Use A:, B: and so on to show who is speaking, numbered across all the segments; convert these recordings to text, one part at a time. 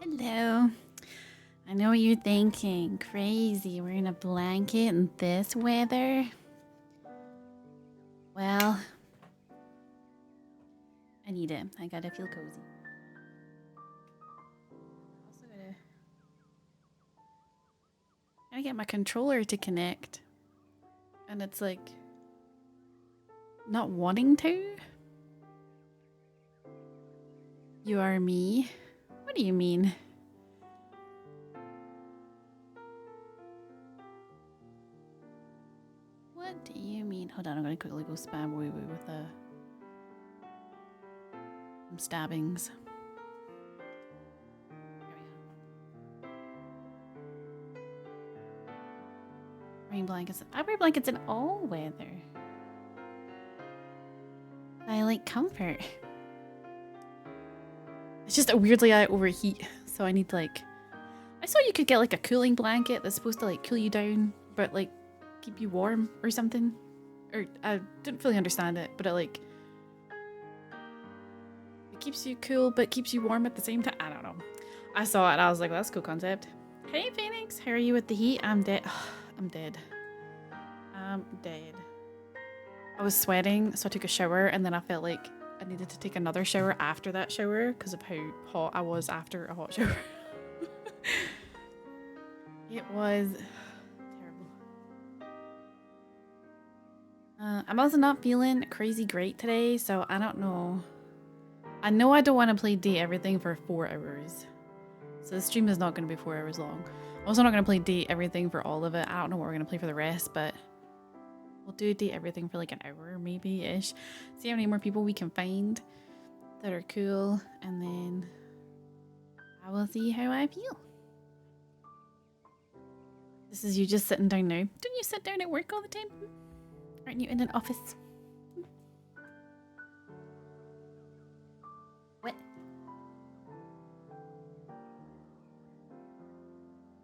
A: Hello. I know what you're thinking. Crazy, wearing a blanket in this weather? Well, I need it. I gotta feel cozy. Also gotta get my controller to connect. And it's like not wanting to. You are me? What do you mean? What do you mean? Hold on, I'm gonna quickly go spam woo woo with some stabbings. Rain blankets. I wear blankets in all weather. I like comfort. It's just weirdly I overheat, so I need like. I saw you could get like a cooling blanket that's supposed to like cool you down, but like keep you warm or something. Or I didn't fully understand it, but it keeps you cool but keeps you warm at the same time. I don't know. I saw it and I was like, well, that's a cool concept. Hey Phoenix, how are you with the heat? I'm dead. I'm dead. I'm dead. I was sweating, so I took a shower and then I felt like I needed to take another shower after that shower because of how hot I was after a hot shower. It was terrible. I'm also not feeling crazy great today, so I don't know. I know I don't want to play Date Everything for 4 hours. So the stream is not going to be 4 hours long. I'm also not going to play Date Everything for all of it. I don't know what we're going to play for the rest, but we'll do Date Everything for like an hour maybe-ish. See how many more people we can find that are cool, and then I will see how I feel. This is you just sitting down now. Don't you sit down at work all the time? Aren't you in an office? What?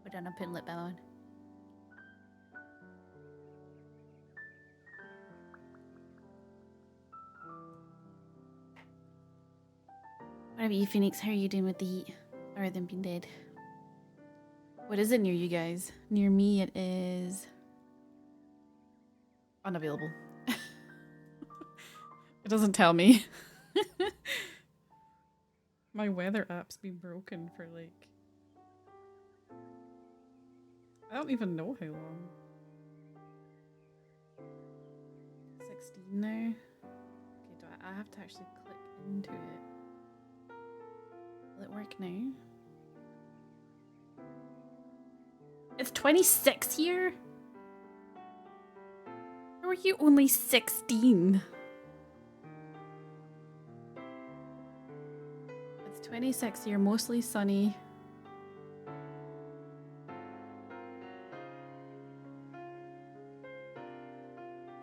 A: Hold on, I'm putting lip balm on. What about you, Phoenix? How are you doing with the heat? Other than being dead? What is it near you guys? Near me it is unavailable. It doesn't tell me. My weather app's been broken for like... I don't even know how long. 16 now. Okay, do I have to actually click into it? Will it work now? It's 26 here? How are you only 16? It's 26 here, mostly sunny.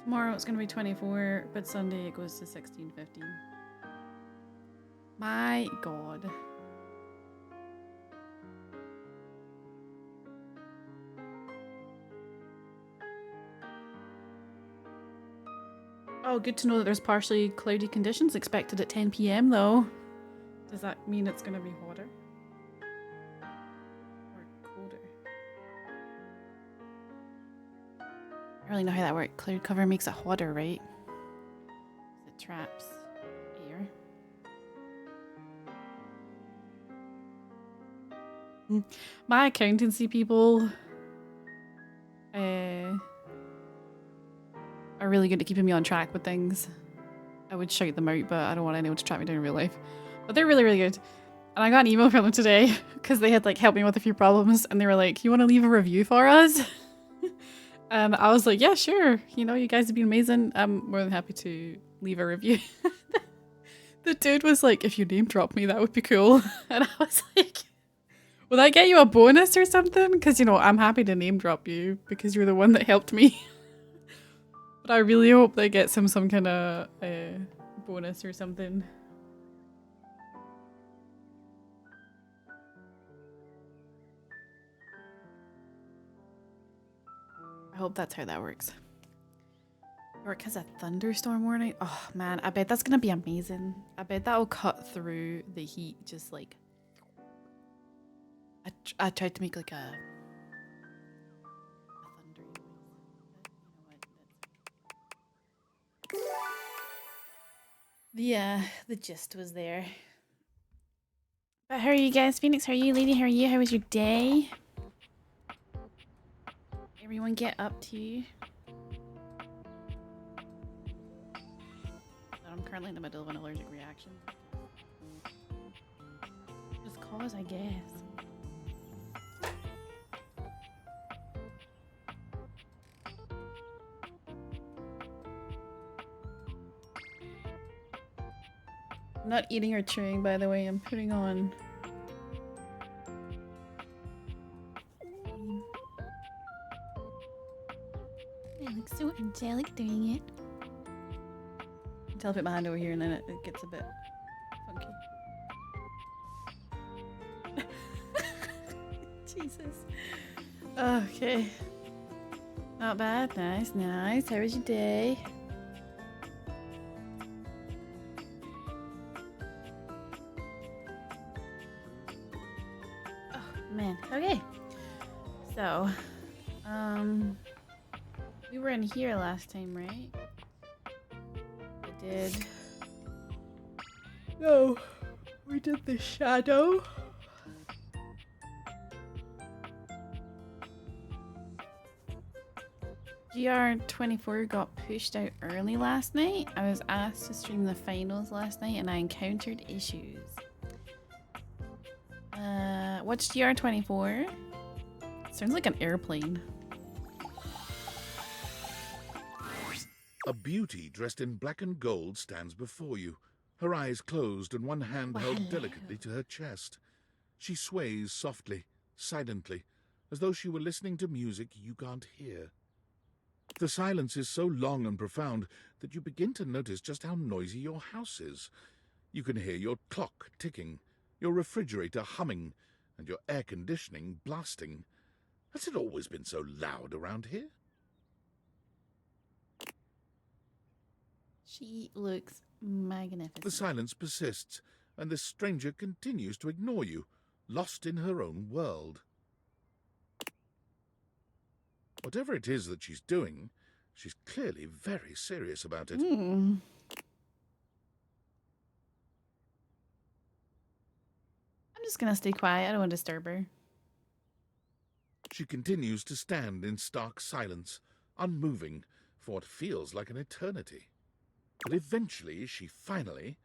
A: Tomorrow it's going to be 24, but Sunday it goes to 16, 15. My god. Oh, good to know that there's partially cloudy conditions expected at 10 PM though. Does that mean it's going to be hotter? Or colder? I don't really know how that works. Cloud cover makes it hotter, right? It traps air. My accountancy people are really good at keeping me on track with things. I would shout them out, but I don't want anyone to track me down in real life. But they're really, really good. And I got an email from them today because they had like helped me with a few problems, and they were like, "You want to leave a review for us?" And I was like, "Yeah, sure. You know, you guys have been amazing. I'm more than happy to leave a review." The dude was like, "If you name drop me, that would be cool." And I was like, "Will that get you a bonus or something? Because, you know, I'm happy to name drop you because you're the one that helped me." But I really hope they get some kind of bonus or something. I hope that's how that works. York has a thunderstorm warning. Oh man, I bet that's gonna be amazing. I bet that'll cut through the heat just like... I tried to make like a thundery noise. But you know what? The gist was there. But how are you guys? Phoenix, how are you? Lady, how are you? How was your day? Everyone get up to? I'm currently in the middle of an allergic reaction. Just cause, I guess. I'm not eating or chewing, by the way. I'm putting on. I look so angelic doing it. Until I put my hand over here and then it gets a bit funky. Jesus. Okay. Not bad. Nice, nice. How was your day? Oh, man. Okay. So, we were in here last time, right? I did. No, we did the shadow. GR24 got pushed out early last night. I was asked to stream the finals last night and I encountered issues. What's GR24? Sounds like an airplane.
B: A beauty dressed in black and gold stands before you, her eyes closed and one hand held delicately to her chest. She sways softly, silently, as though she were listening to music you can't hear. The silence is so long and profound that you begin to notice just how noisy your house is. You can hear your clock ticking, your refrigerator humming, and your air conditioning blasting. Has it always been so loud around here?
A: She looks magnificent.
B: The silence persists, and this stranger continues to ignore you, lost in her own world. Whatever it is that she's doing, she's clearly very serious about it.
A: I'm just gonna stay quiet. I don't want to disturb her.
B: She continues to stand in stark silence, unmoving, for what feels like an eternity. But eventually she finally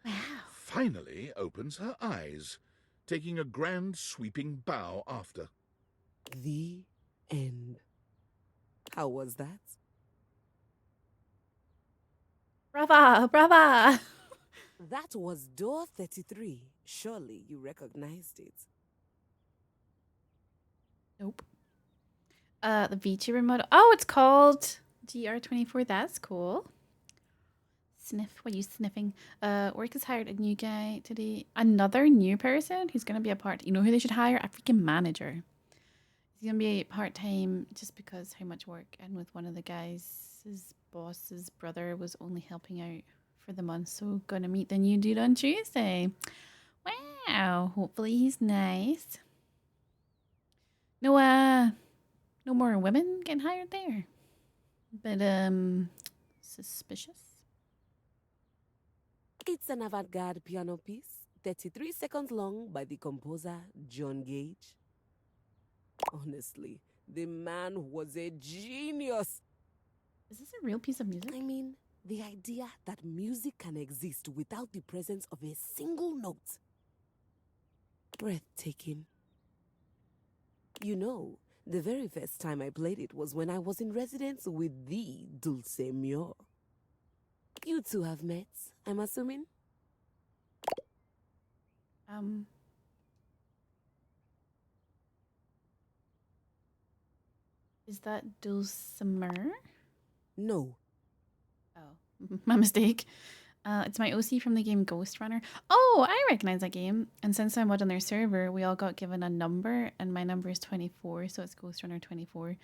B: opens her eyes, taking a grand sweeping bow after.
C: The end. How was that?
A: Brava! Brava!
C: That was door 33. Surely you recognized it.
A: Nope. The VTuber model. Oh, it's called GR24. That's cool. Sniff. What are you sniffing? Work has hired a new guy today. Another new person who's going to be a part. You know who they should hire? A freaking manager. He's going to be part-time just because how much work. And with one of the guys, his boss's brother was only helping out for the month. So going to meet the new dude on Tuesday. Wow. Hopefully he's nice. No more women getting hired there. But, suspicious.
C: It's an avant-garde piano piece, 33 seconds long by the composer John Gage. Honestly, the man was a genius.
A: Is this a real piece of music?
C: I mean, the idea that music can exist without the presence of a single note. Breathtaking. You know, the very first time I played it was when I was in residence with the Dulce Mio. You two have met, I'm assuming?
A: Is that Dulcimer?
C: No.
A: Oh, my mistake. It's my OC from the game Ghost Runner. Oh, I recognize that game. And since I'm on their server, we all got given a number, and my number is 24, so it's Ghost Runner 24.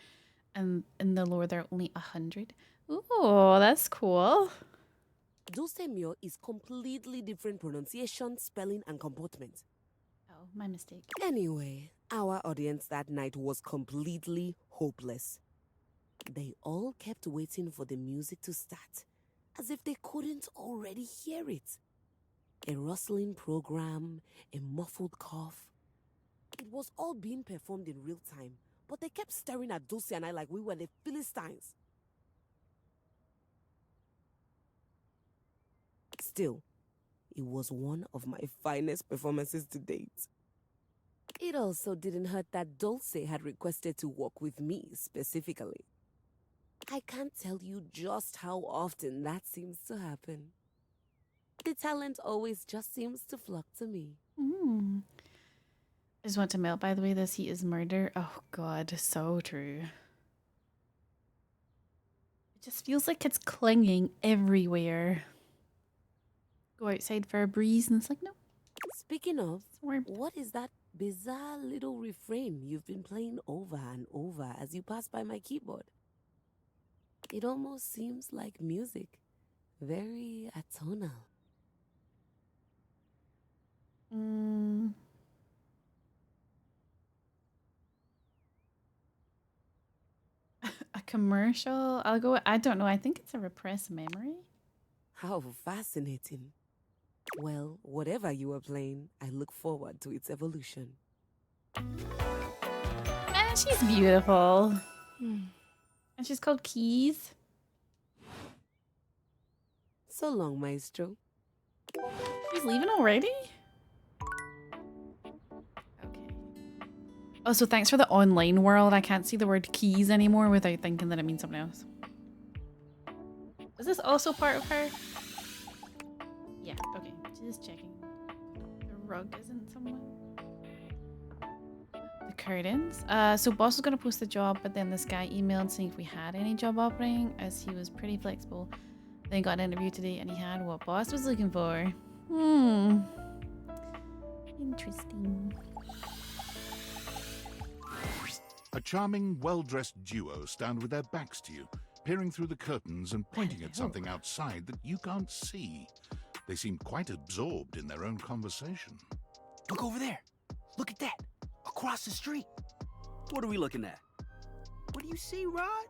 A: And in the lore, there are only 100. Ooh, that's cool.
C: Dulce Mio is completely different pronunciation, spelling, and comportment.
A: Oh, my mistake.
C: Anyway, our audience that night was completely hopeless. They all kept waiting for the music to start, as if they couldn't already hear it. A rustling program, a muffled cough. It was all being performed in real time, but they kept staring at Dulce and I like we were the Philistines. Still, it was one of my finest performances to date. It also didn't hurt that Dulce had requested to work with me specifically. I can't tell you just how often that seems to happen. The talent always just seems to flock to me.
A: I just want to melt, by the way, this heat is murder. Oh god, so true. It just feels like it's clinging everywhere. Go outside for a breeze and it's like, no.
C: Speaking of,
A: It's warm.
C: what is that bizarre little refrain you've been playing over and over as you pass by my keyboard? It almost seems like music. Very atonal.
A: A commercial? I'll go, I don't know. I think it's a repressed memory.
C: How fascinating. Well, whatever you were playing, I look forward to its evolution.
A: And she's beautiful. And she's called Keys.
C: So long, Maestro.
A: She's leaving already? Okay. Oh, so thanks for the online world. I can't see the word keys anymore without thinking that it means something else. Is this also part of her? Yeah, okay. Just checking. The rug isn't somewhere. The curtains. So boss was gonna post the job, but then this guy emailed saying if we had any job opening, as he was pretty flexible. Then got an interview today and he had what boss was looking for. Interesting.
B: A charming, well-dressed duo stand with their backs to you, peering through the curtains and pointing at something outside that you can't see. They seem quite absorbed in their own conversation.
D: Look over there. Look at that. Across the street.
E: What are we looking at?
D: What do you see, Rod?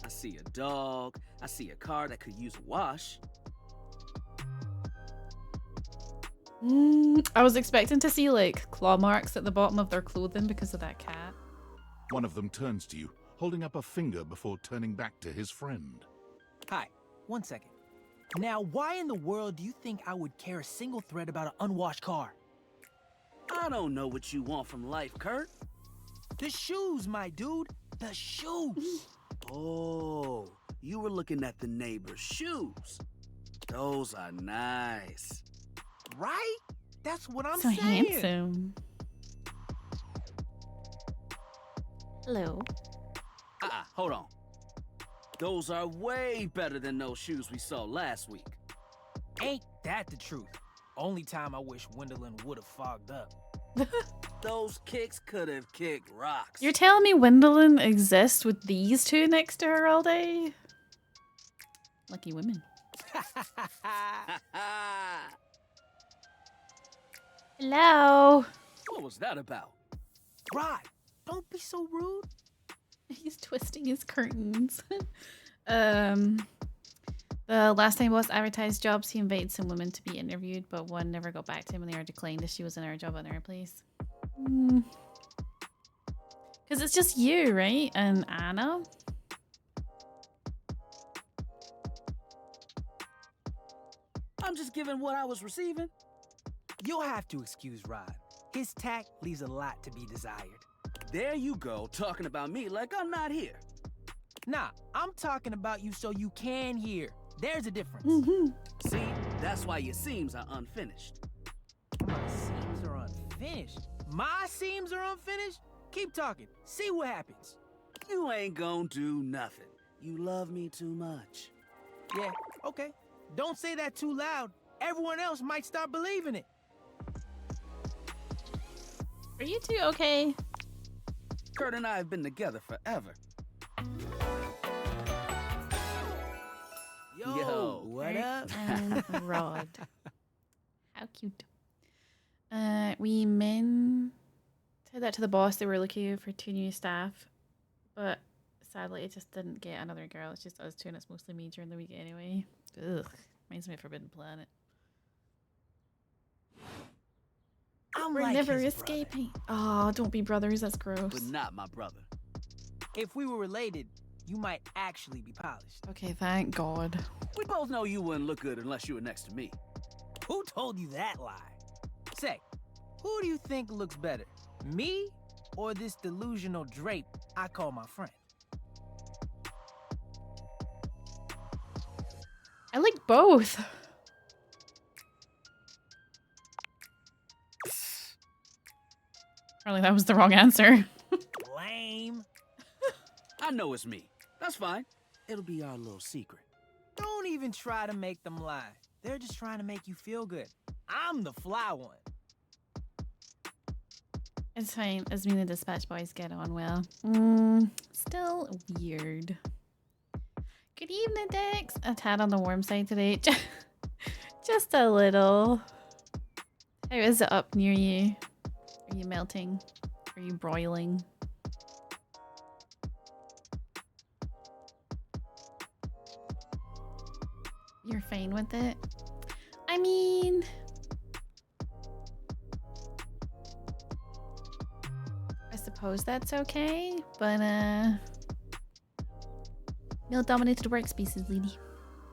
E: I see a dog. I see a car that could use a wash.
A: I was expecting to see like claw marks at the bottom of their clothing because of that cat.
B: One of them turns to you, holding up a finger before turning back to his friend.
D: Hi, 1 second. Now, why in the world do you think I would care a single thread about an unwashed car?
E: I don't know what you want from life, Kurt.
D: The shoes, my dude. The shoes.
E: Oh, you were looking at the neighbor's shoes. Those are nice.
D: Right? That's what I'm
A: So
D: saying.
A: handsome. Hello.
E: Hold on. Those are way better than those shoes we saw last week.
D: Ain't that the truth? Only time I wish Wendelin would have fogged up.
E: Those kicks could have kicked rocks.
A: You're telling me Wendelin exists with these two next to her all day? Lucky women. Hello.
E: What was that about?
D: Rod, don't be so rude.
A: He's twisting his curtains. The last time boss advertised jobs, he invited some women to be interviewed, but one never got back to him and they were declined as she was in her job at their place. Because it's just you, right? And Anna?
E: I'm just giving what I was receiving.
D: You'll have to excuse Rod. His tact leaves a lot to be desired.
E: There you go, talking about me like I'm not here.
D: Nah, I'm talking about you so you can hear. There's a difference.
E: See, that's why your seams are unfinished.
D: My seams are unfinished. My seams are unfinished? Keep talking. See what happens.
E: You ain't gonna do nothing. You love me too much.
D: Yeah, okay. Don't say that too loud. Everyone else might start believing it.
A: Are you two okay?
E: Kurt and I have been together forever.
D: Yo, what up?
A: And Rod. How cute. We men said that to the boss. They were looking for 2 new staff, but sadly it just didn't get another girl. It's just us 2 and it's mostly me during the week anyway. Ugh, reminds me of Forbidden Planet. We're
D: like
A: never
D: his
A: escaping. Oh, don't be brothers. That's gross.
E: But not my brother.
D: If we were related, you might actually be polished.
A: Okay, thank God.
E: We both know you wouldn't look good unless you were next to me.
D: Who told you that lie? Say, who do you think looks better? Me or this delusional drape I call my friend?
A: I like both. Apparently that was the wrong answer.
D: Lame.
E: I know it's me. That's fine. It'll be our little secret.
D: Don't even try to make them lie. They're just trying to make you feel good. I'm the fly one.
A: It's fine. As me and the dispatch boys get on well. Still weird. Good evening, Dex. A tad on the warm side today. Just a little. How is it up near you? Are you melting? Are you broiling? You're fine with it? I mean... I suppose that's okay, but male-dominated work species, lady.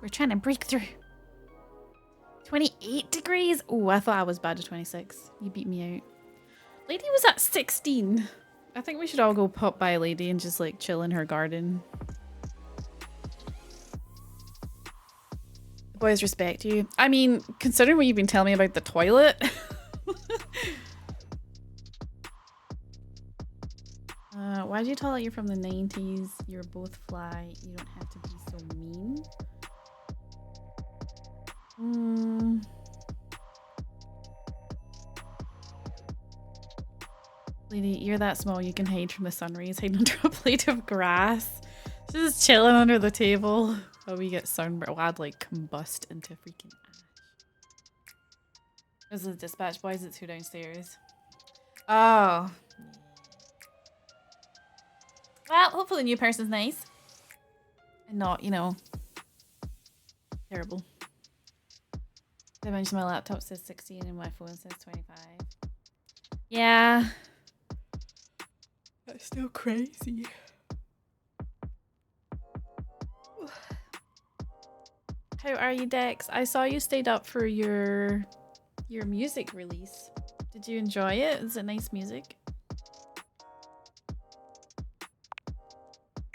A: We're trying to break through. 28 degrees? Oh, I thought I was bad at 26. You beat me out. Lady was at 16. I think we should all go pop by Lady and just like chill in her garden. The boys respect you. I mean, considering what you've been telling me about the toilet. Why do you tell that you're from the 90s? You're both fly. You don't have to be so mean. Lady, you're that small you can hide from the sun rays, hide under a plate of grass. Just chilling under the table. Oh, we get sunburned. Oh, I'd like combust into freaking ash. This is the dispatch boys, it's who downstairs. Oh. Well, hopefully the new person's nice. And not, you know, terrible. I mentioned my laptop says 16 and my phone says 25. Yeah. That's still crazy. How are you, Dex? I saw you stayed up for your music release. Did you enjoy it? Is it nice music?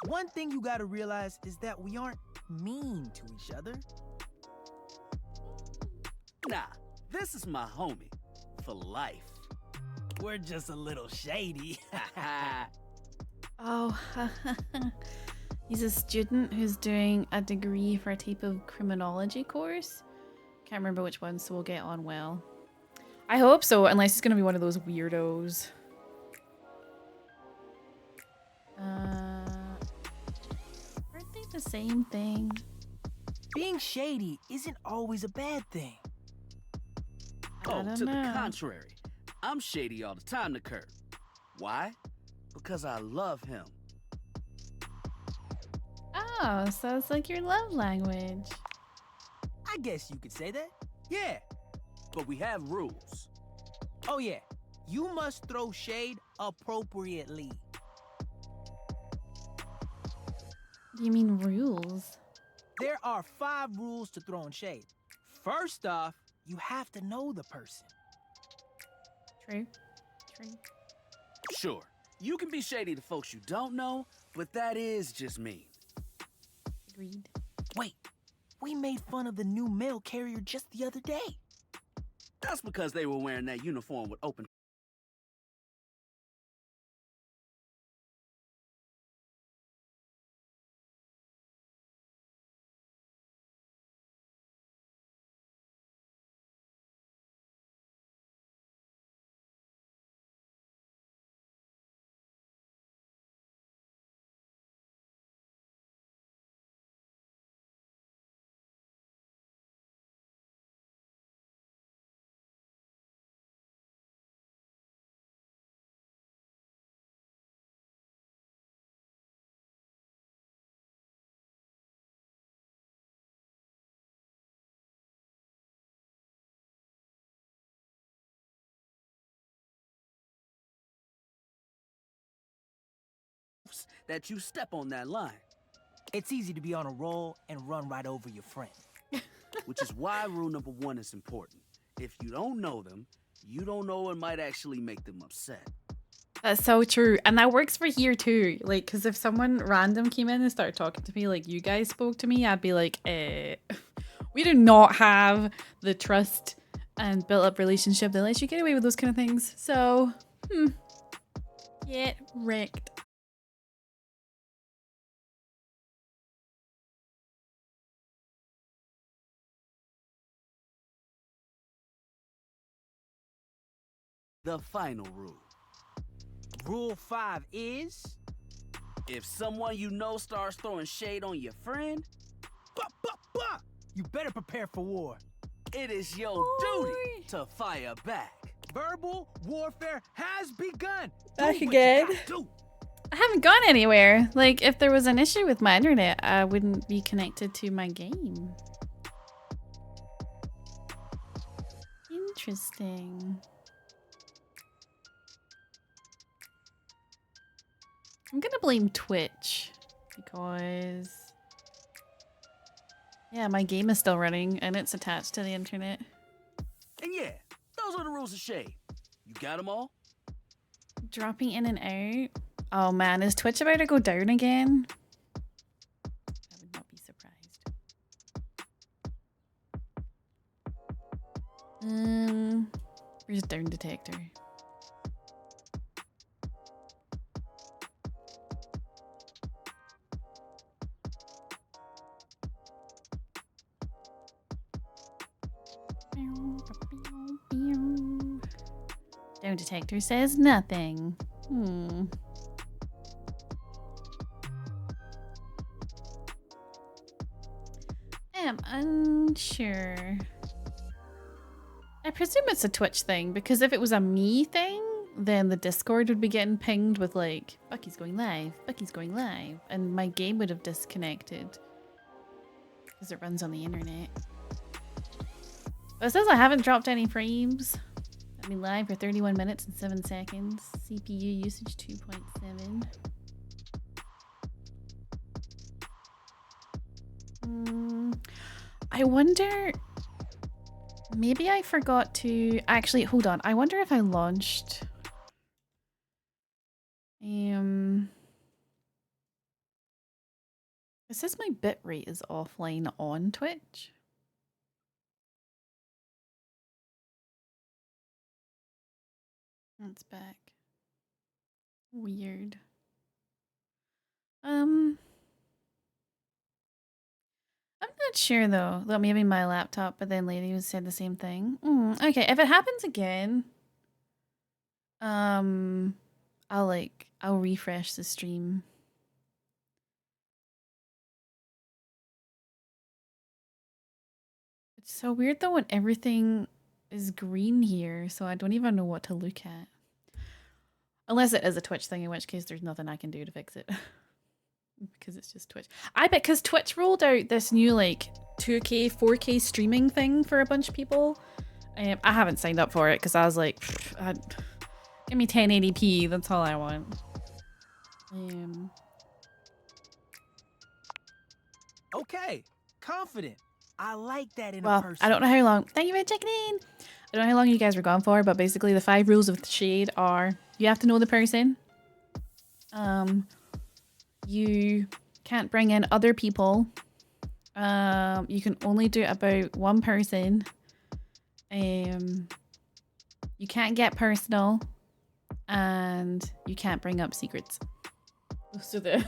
D: One thing you gotta realize is that we aren't mean to each other.
E: Nah, this is my homie. For life.
D: We're just a little shady.
A: Oh, he's a student who's doing a degree for a type of criminology course. Can't remember which one, so we'll get on well. I hope so, unless he's gonna be one of those weirdos. Aren't they the same thing?
D: Being shady isn't always a bad thing.
E: Oh,
A: don't
E: to the
A: know.
E: contrary. I'm shady all the time to Kurt. Why? Because I love him.
A: Oh, so it's like your love language.
D: I guess you could say that. Yeah.
E: But we have rules.
D: Oh yeah. You must throw shade appropriately.
A: Do you mean rules?
D: There are 5 rules to throwing shade. First off, you have to know the person.
A: True. True.
E: Sure, you can be shady to folks you don't know, but that is just mean.
A: Agreed.
D: Wait, we made fun of the new mail carrier just the other day.
E: That's because they were wearing that uniform with open chance that you step on that line.
D: It's easy to be on a roll and run right over your friend.
E: Which is why rule number 1 is important. If you don't know them, you don't know what might actually make them upset.
A: That's so true. And that works for here too. Like, because if someone random came in and started talking to me like you guys spoke to me, I'd be like, we do not have the trust and built up relationship that lets you get away with those kind of things. So, get wrecked.
E: The final rule.
D: Rule 5 is...
E: If someone you know starts throwing shade on your friend,
D: you better prepare for war.
E: it is your duty to fire back.
D: Verbal warfare has begun.
A: Back
D: Do what
A: again.
D: you gotta do.
A: I haven't gone anywhere. Like, if there was an issue with my internet, I wouldn't be connected to my game. Interesting. I'm gonna blame Twitch because, yeah, my game is still running and it's attached to the internet.
E: And yeah, those are the rules of shade. You got them all?
A: Dropping in and out. Oh man, is Twitch about to go down again? I would not be surprised. Where's down detector? Down detector says nothing. I'm unsure. I presume it's a Twitch thing, because if it was a me thing, then the Discord would be getting pinged with like, Bucky's going live, Bucky's going live, and my game would have disconnected because it runs on the internet. But it says I haven't dropped any frames. I've been live for 31 minutes and 7 seconds. CPU usage 2.7. I wonder, maybe I forgot to, actually, hold on. I wonder if I launched, it says my bitrate is offline on Twitch. That's back. Weird. I'm not sure though. Well, maybe my laptop, but then lady said the same thing. Okay, if it happens again, I'll refresh the stream. It's so weird though when everything is green here, so I don't even know what to look at. Unless it is a Twitch thing, in which case there's nothing I can do to fix it. Because it's just Twitch. I bet because Twitch rolled out this new like 2K, 4K streaming thing for a bunch of people. I haven't signed up for it because I was like, give me 1080p, that's all I want.
D: Okay, confident. I like that in a
A: Well,
D: person.
A: I don't know how long. Thank you for checking in. I don't know how long you guys were gone for, but basically the 5 rules of the shade are: you have to know the person. You can't bring in other people. You can only do it about one person. You can't get personal, and you can't bring up secrets. Those are the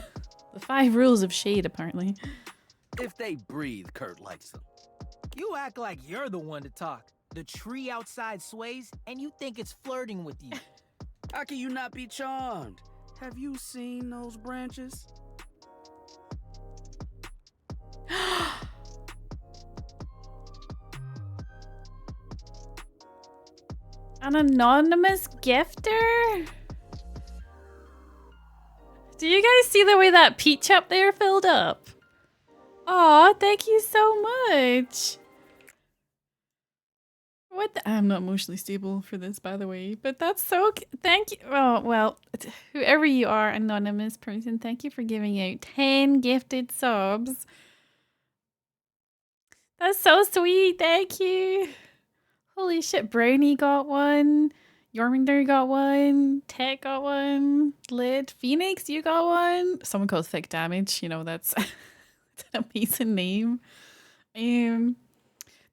A: 5 rules of shade, apparently.
E: If they breathe, Kurt likes them.
D: You act like you're the one to talk. The tree outside sways, and you think it's flirting with you.
E: How can you not be charmed? Have you seen those branches?
A: An anonymous gifter? Do you guys see the way that peach up there filled up? Aw, thank you so much. What? I'm not emotionally stable for this, by the way. But that's so. Thank you. Oh well, whoever you are, anonymous person, thank you for giving out 10 gifted subs. That's so sweet. Thank you. Holy shit! Brownie got one. Yorminder got one. Tech got one. Lid Phoenix, you got one. Someone called Thick Damage. You know that's, that's an amazing name.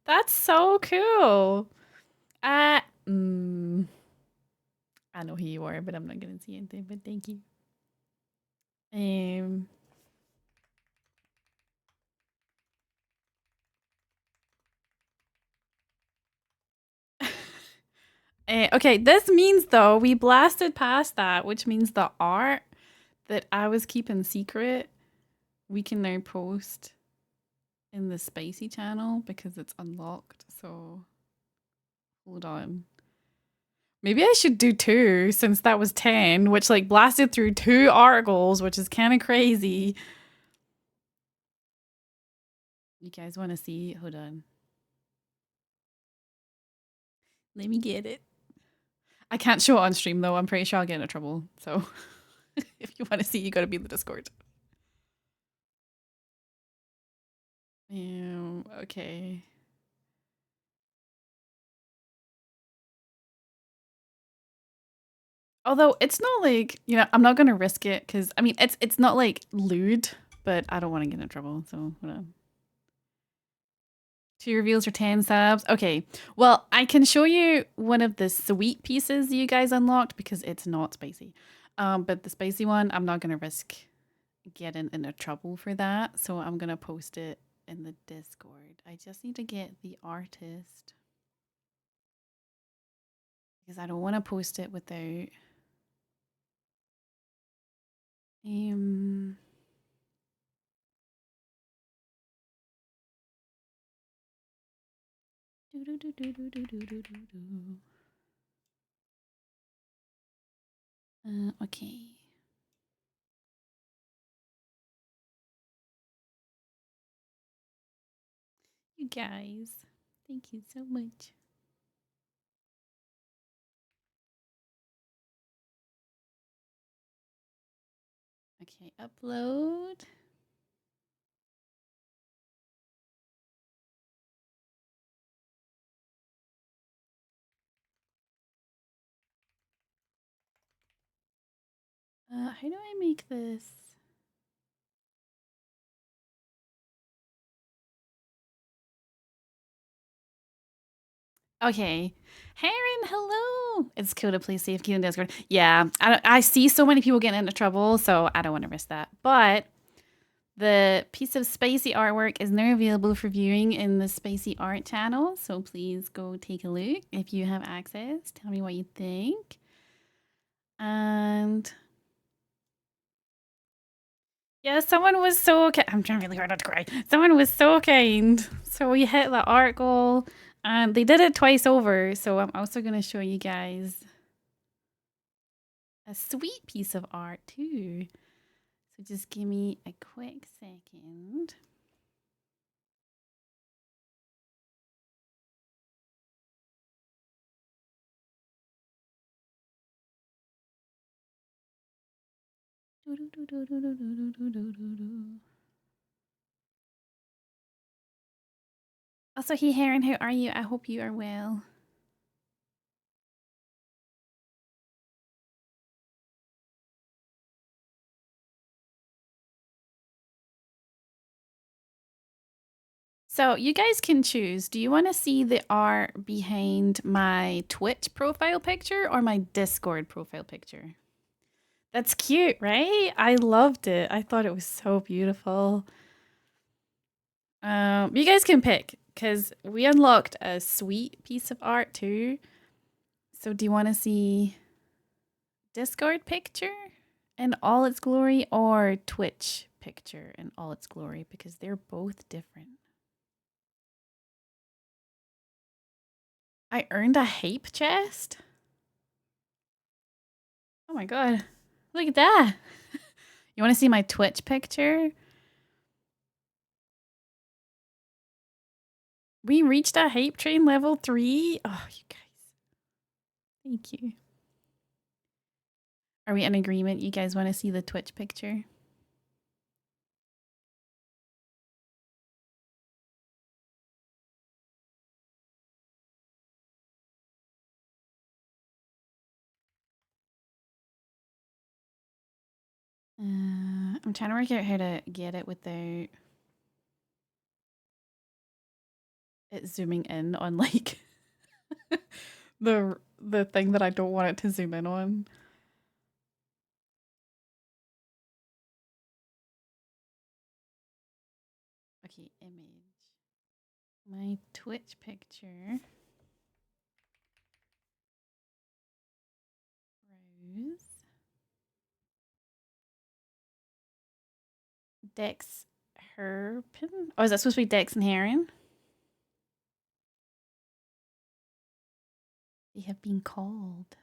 A: That's so cool. Uh, mm, I know who you are, but I'm not gonna see anything. But thank you. Um. Okay, this means though we blasted past that, which means the art that I was keeping secret, we can now post in the spicy channel because it's unlocked. So hold on. Maybe I should do 2 since that was 10, which like blasted through 2 articles, which is kind of crazy. You guys want to see? Hold on. Let me get it. I can't show it on stream though. I'm pretty sure I'll get into trouble. So if you want to see, you got to be in the Discord. Okay. Although it's not like, you know, I'm not going to risk it because, I mean, it's not like lewd, but I don't want to get in trouble. So, whatever. 2 reveals or 10 subs. Okay. Well, I can show you one of the sweet pieces you guys unlocked because it's not spicy. But the spicy one, I'm not going to risk getting into trouble for that. So I'm going to post it in the Discord. I just need to get the artist because I don't want to post it without okay. You guys, thank you so much. Okay, upload. How do I make this? Okay. Heron, hello. It's cool to play safe game in Discord. Yeah, I see so many people getting into trouble, so I don't want to risk that. But the piece of spicy artwork is now available for viewing in the Spicy Art channel, so please go take a look if you have access. Tell me what you think. And yeah, someone was so kind. I'm trying really hard not to cry. Someone was so kind. So we hit the art goal, and they did it twice over. So I'm also going to show you guys a sweet piece of art too. So just give me a quick second. Also, hey Heron, how are you? I hope you are well. So you guys can choose. Do you want to see the art behind my Twitch profile picture or my Discord profile picture? That's cute, right? I loved it. I thought it was so beautiful. You guys can pick because we unlocked a sweet piece of art too. So do you want to see Discord picture in all its glory or Twitch picture in all its glory? Because they're both different. I earned a hype chest? Oh my god. Look at that. You want to see my Twitch picture? We reached a hype train level 3. Oh, you guys. Thank you. Are we in agreement? You guys want to see the Twitch picture? I'm trying to work out how to get it without it zooming in on like the thing that I don't want it to zoom in on. Okay, image. My Twitch picture. Rose. Dex Herpin? Oh, is that supposed to be Dex and Heron? They have been called.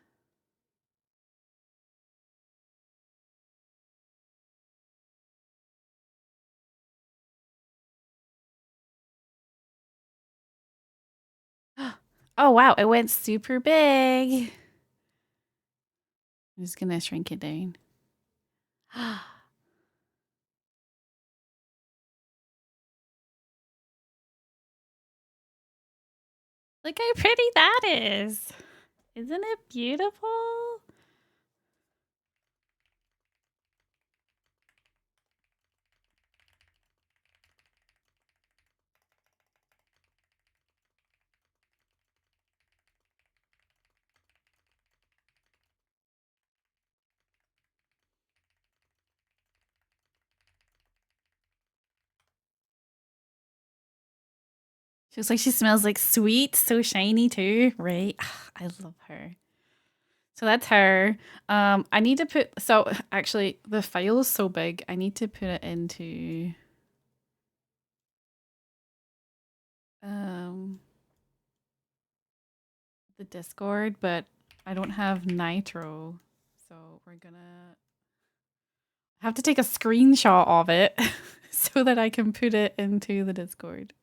A: Oh, wow. It went super big. I'm just going to shrink it down. Look how pretty that is. Isn't it beautiful? She looks like she smells like sweet, so shiny too, right? I love her. So that's her. I need to put, so actually the file is so big, I need to put it into the Discord, but I don't have Nitro. So we're gonna have to take a screenshot of it so that I can put it into the Discord.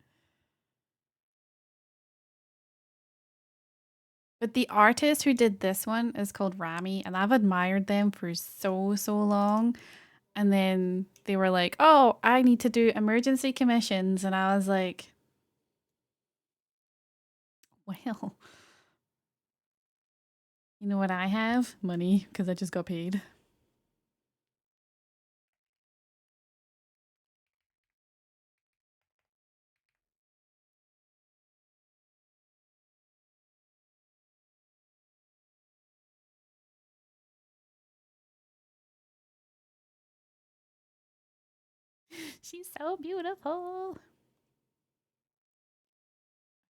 A: But the artist who did this one is called Rami, and I've admired them for so long. And then they were like, oh, I need to do emergency commissions. And I was like, well, you know what I have? Money, because I just got paid. She's so beautiful.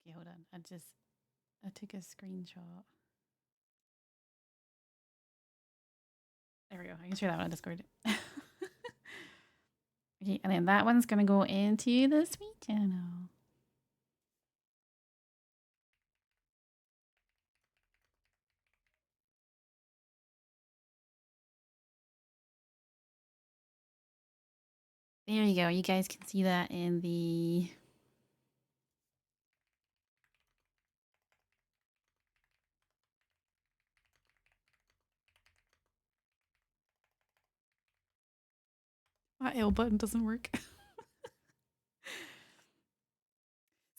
A: Okay, hold on. I took a screenshot. There we go. I can share that one on Discord. Okay, and then that one's gonna go into the sweet channel. There you go. You guys can see that in the my L button doesn't work.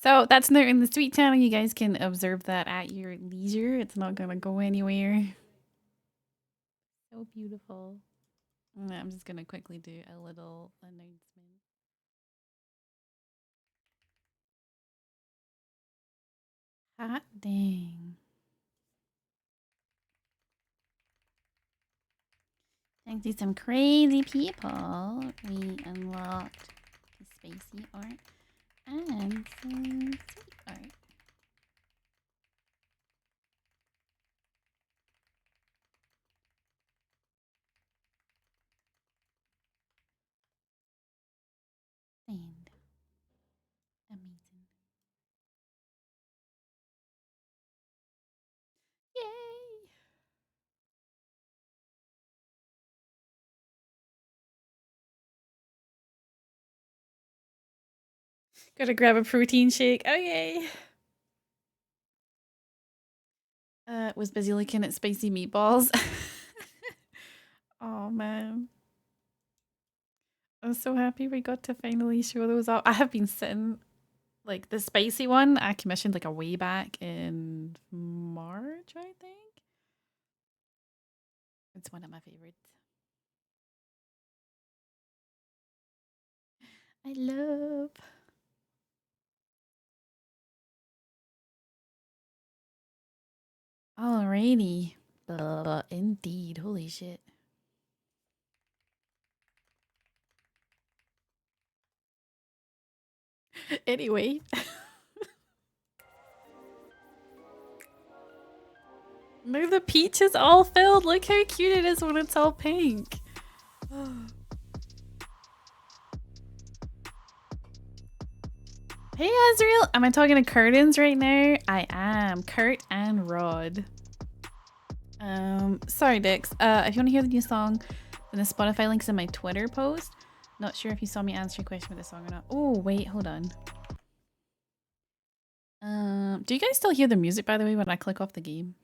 A: So that's now in the sweet channel. You guys can observe that at your leisure. It's not gonna go anywhere. So beautiful. I'm just gonna quickly do a little announcement. Hot dang. Thanks to some crazy people, we unlocked the spacey art and some sweet art. And amazing. Yay! Gotta grab a protein shake. Oh yay. Was busy looking at spicy meatballs. Oh man. I'm so happy we got to finally show those off. I have been sitting, like the spicy one I commissioned like a way back in March, I think. It's one of my favorites. I love. Alrighty. Indeed. Holy shit. Anyway. No, the peach is all filled. Look how cute it is when it's all pink. Hey, Azriel. Am I talking to curtains right now? I am. Kurt and Rod. Sorry, Dix. If you want to hear the new song, then the Spotify link's in my Twitter post. Not sure if you saw me answer your question with the song or not. Oh, wait, hold on. Do you guys still hear the music, by the way, when I click off the game?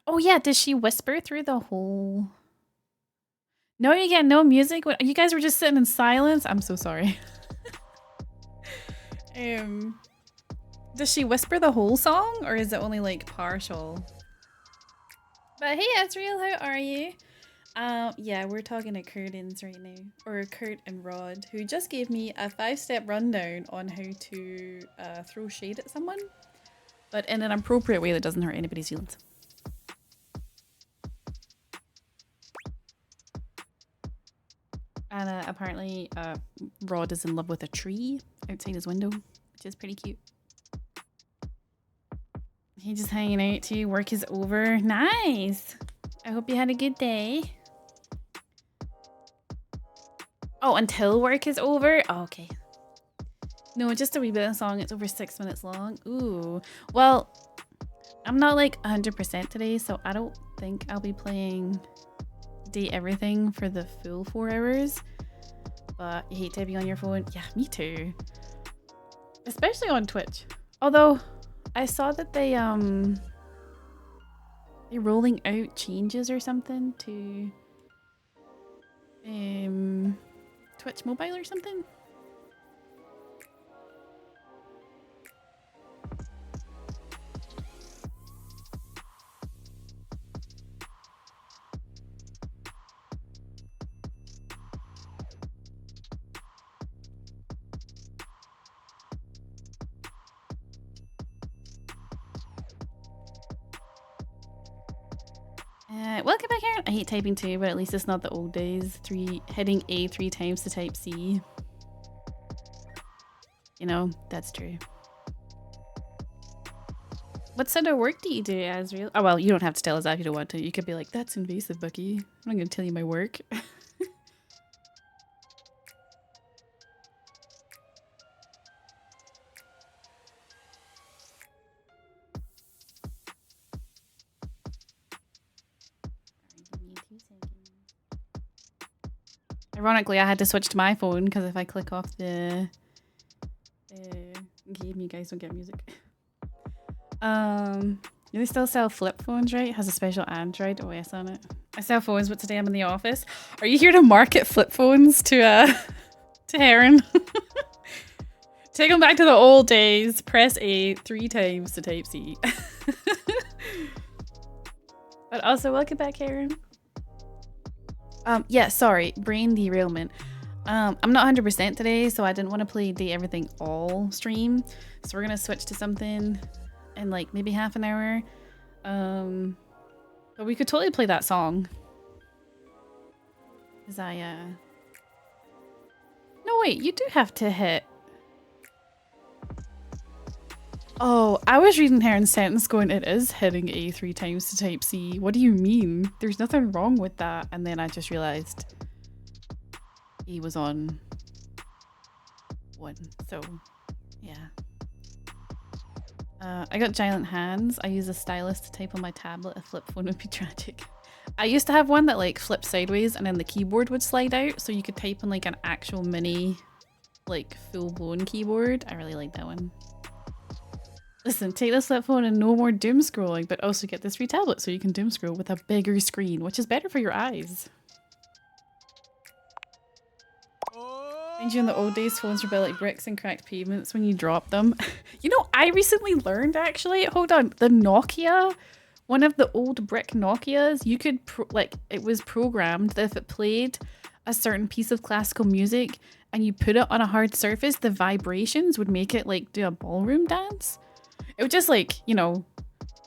A: Oh yeah, does she whisper through the whole... No, you get no music? You guys were just sitting in silence? I'm so sorry. Does she whisper the whole song, or is it only like partial? But hey, Azriel, how are you? Yeah, we're talking to curtains right now, or Kurt and Rod, who just gave me a 5-step rundown on how to throw shade at someone, but in an appropriate way that doesn't hurt anybody's feelings. And apparently, Rod is in love with a tree outside his window, which is pretty cute. He's just hanging out too. Work is over. Nice. I hope you had a good day. Oh, until work is over? Oh, okay. No, just a wee bit of song. It's over 6 minutes long. Ooh. Well, I'm not like 100% today, so I don't think I'll be playing Date Everything for the full 4 hours. But you hate typing on your phone? Yeah, me too. Especially on Twitch. Although, I saw that they're rolling out changes or something to Twitch Mobile or something. Welcome back, Aaron. I hate typing too, but at least it's not the old days. Hitting A 3 times to type C. You know, that's true. What sort of work do you do, Azriel? Oh, well, you don't have to tell us that if you don't want to. You could be like, that's invasive, Bucky. I'm not going to tell you my work. Ironically, I had to switch to my phone because if I click off the game, you guys don't get music. They still sell flip phones, right? It has a special Android OS on it. I sell phones, but today I'm in the office. Are you here to market flip phones to Heron? Take them back to the old days. Press A 3 times to type C. But also, welcome back, Heron. Yeah, sorry, brain derailment. I'm not 100% today, so I didn't want to play Date Everything all stream. So we're gonna switch to something in like maybe half an hour. But we could totally play that song. Cause no wait, you do have to hit. Oh, I was reading Heron's sentence going, it is hitting A 3 times to type C. What do you mean? There's nothing wrong with that. And then I just realized he was on 1. So, yeah. I got giant hands. I use a stylus to type on my tablet. A flip phone would be tragic. I used to have one that like flipped sideways and then the keyboard would slide out so you could type on like an actual mini, like full-blown keyboard. I really like that one. Listen, take this flip phone and no more doom scrolling, but also get this free tablet so you can doom scroll with a bigger screen, which is better for your eyes. Mind you, in the old days, phones were built like bricks and cracked pavements when you drop them. You know, I recently learned actually, hold on, the Nokia, one of the old brick Nokias, you could, it was programmed that if it played a certain piece of classical music and you put it on a hard surface, the vibrations would make it like do a ballroom dance. It would just like, you know,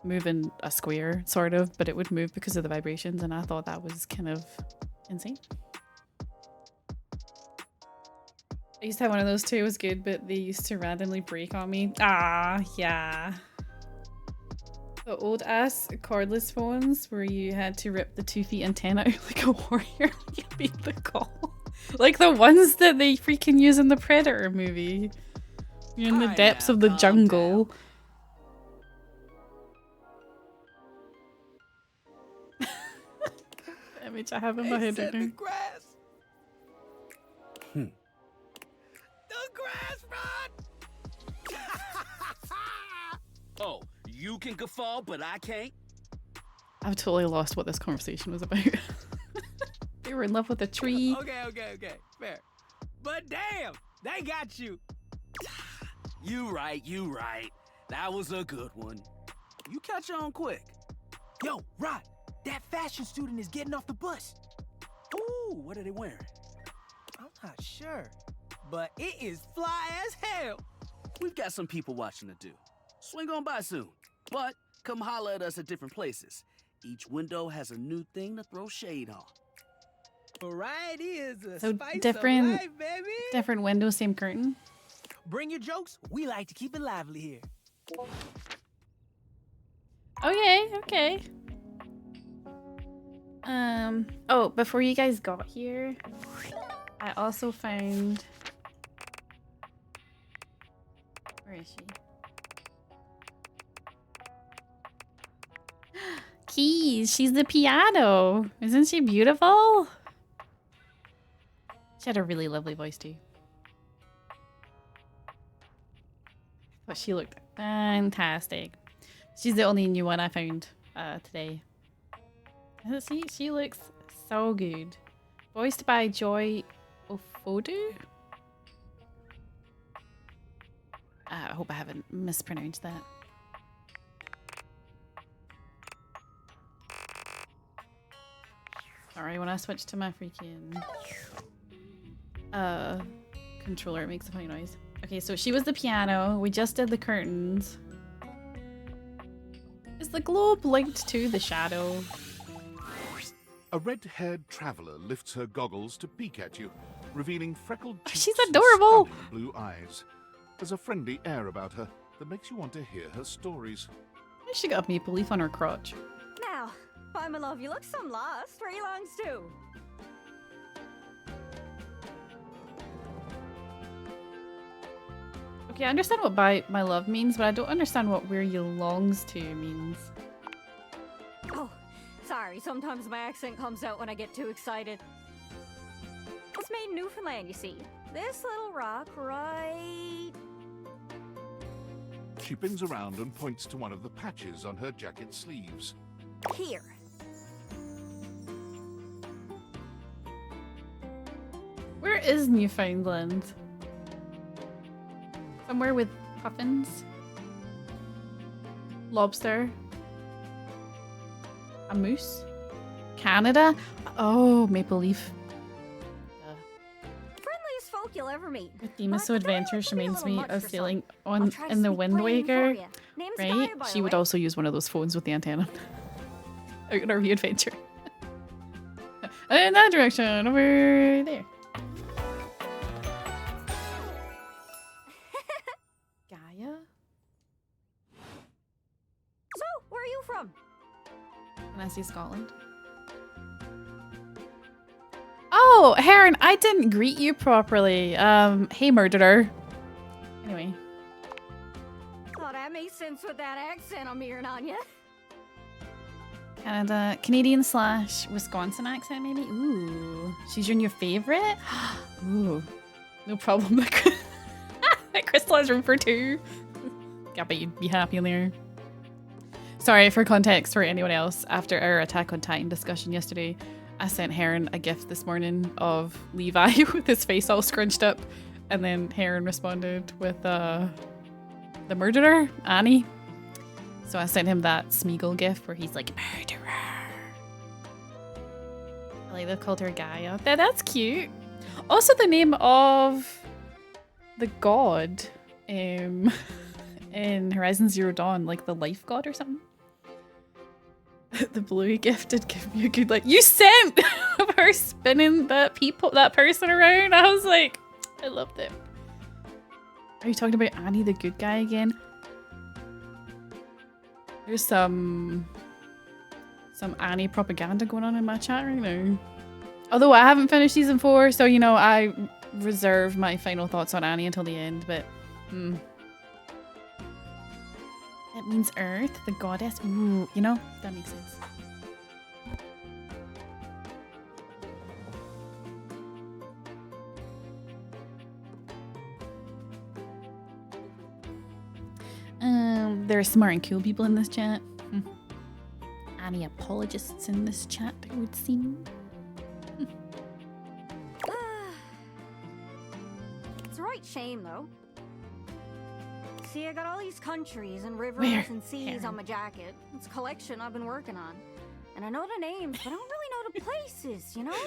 A: move in a square sort of, but it would move because of the vibrations, and I thought that was kind of insane. I used to have one of those too, it was good, but they used to randomly break on me. Ah, yeah. The old ass cordless phones where you had to rip the 2 feet antenna out like a warrior when you made the call. Like the ones that they freaking use in the Predator movie. You're in the depths of the jungle. The image I have in my head right now.
E: Oh, you can guffaw, but I can't?
A: I've totally lost what this conversation was about. They were in love with a tree.
D: Okay. Fair. But damn, they got you.
E: You right. That was a good one. You catch on quick.
D: Yo, Rod, that fashion student is getting off the bus.
E: Ooh, what are they wearing?
D: I'm not sure, but it is fly as hell.
E: We've got some people watching to do. Swing on by soon, but come holler at us at different places. Each window has a new thing to throw shade on.
D: Variety is a
A: So
D: spice
A: different,
D: of life, baby.
A: different windows, same curtain.
D: Bring your jokes. We like to keep it lively here.
A: Okay. Oh, before you guys got here, I also found... Where is she? Keys, she's the piano. Isn't she beautiful? She had a really lovely voice too. But she looked fantastic. She's the only new one I found today. She looks so good. Voiced by Joy Ofodu. I hope I haven't mispronounced that. Sorry, when I switch to my freaking controller, it makes a funny noise. Okay, so she was the piano. We just did the curtains. Is the globe linked to the shadow?
B: A red-haired traveler lifts her goggles to peek at you, revealing freckled cheeks
A: She's
B: and
A: adorable.
B: stunning blue eyes. There's a friendly air about her that makes you want to hear her stories.
A: She got a maple leaf on her crotch.
F: Now, why, my love, you look some lost. Where you longs to?
A: Okay, I understand what by my love means, but I don't understand what where you longs to means.
F: Oh, sorry. Sometimes my accent comes out when I get too excited. It's made in Newfoundland, you see. This little rock right...
B: She bends around and points to one of the patches on her jacket sleeves.
F: here.
A: Where is Newfoundland? Somewhere with puffins? Lobster? A moose? Canada? Oh, maple leaf.
F: Friendliest folk you'll ever meet.
A: With Demas
F: But
A: so
F: the dialogue
A: adventurous
F: can be a
A: reminds
F: little
A: me
F: much
A: of
F: for
A: sailing
F: I'll
A: on
F: try to
A: in the
F: speak
A: Wind
F: plain for
A: Waker,
F: ya. Name's
A: right?
F: Gaia, by
A: She
F: the
A: would
F: way.
A: also use one of those phones with the antenna. Out in our adventure. In that direction, over there. Gaia?
F: So, where are you from?
A: Can I see Scotland? Oh, Heron, I didn't greet you properly. Hey, murderer. Anyway.
F: Thought I makes sense with that accent I'm hearing on you.
A: Canada, Canadian / Wisconsin accent, maybe? Ooh. She's your new favorite? Ooh. No problem. That Crystal has room for 2. I bet you'd be happy in there. Sorry, for context for anyone else, after our Attack on Titan discussion yesterday, I sent Heron a gift this morning of Levi with his face all scrunched up, and then Heron responded with the murderer, Annie. So I sent him that Smeagol gift where he's like, murderer. I like they've called her Gaia. That's cute. Also the name of the god in Horizon Zero Dawn, like the life god or something. The Bluey gift did give me a good like. You sent of her spinning that person around. I was like, I loved it. Are you talking about Annie the good guy again? There's some Annie propaganda going on in my chat right now. Although I haven't finished season 4, so you know I reserve my final thoughts on Annie until the end. But that means Earth, the goddess. Ooh, you know that makes sense. There are smart and cool people in this chat. Annie apologists in this chat, it would seem.
F: It's a right shame, though. See, I got all these countries and rivers
A: Where?
F: and seas on my jacket. It's a collection I've been working on. And I know the names, but I don't really know the places, you know?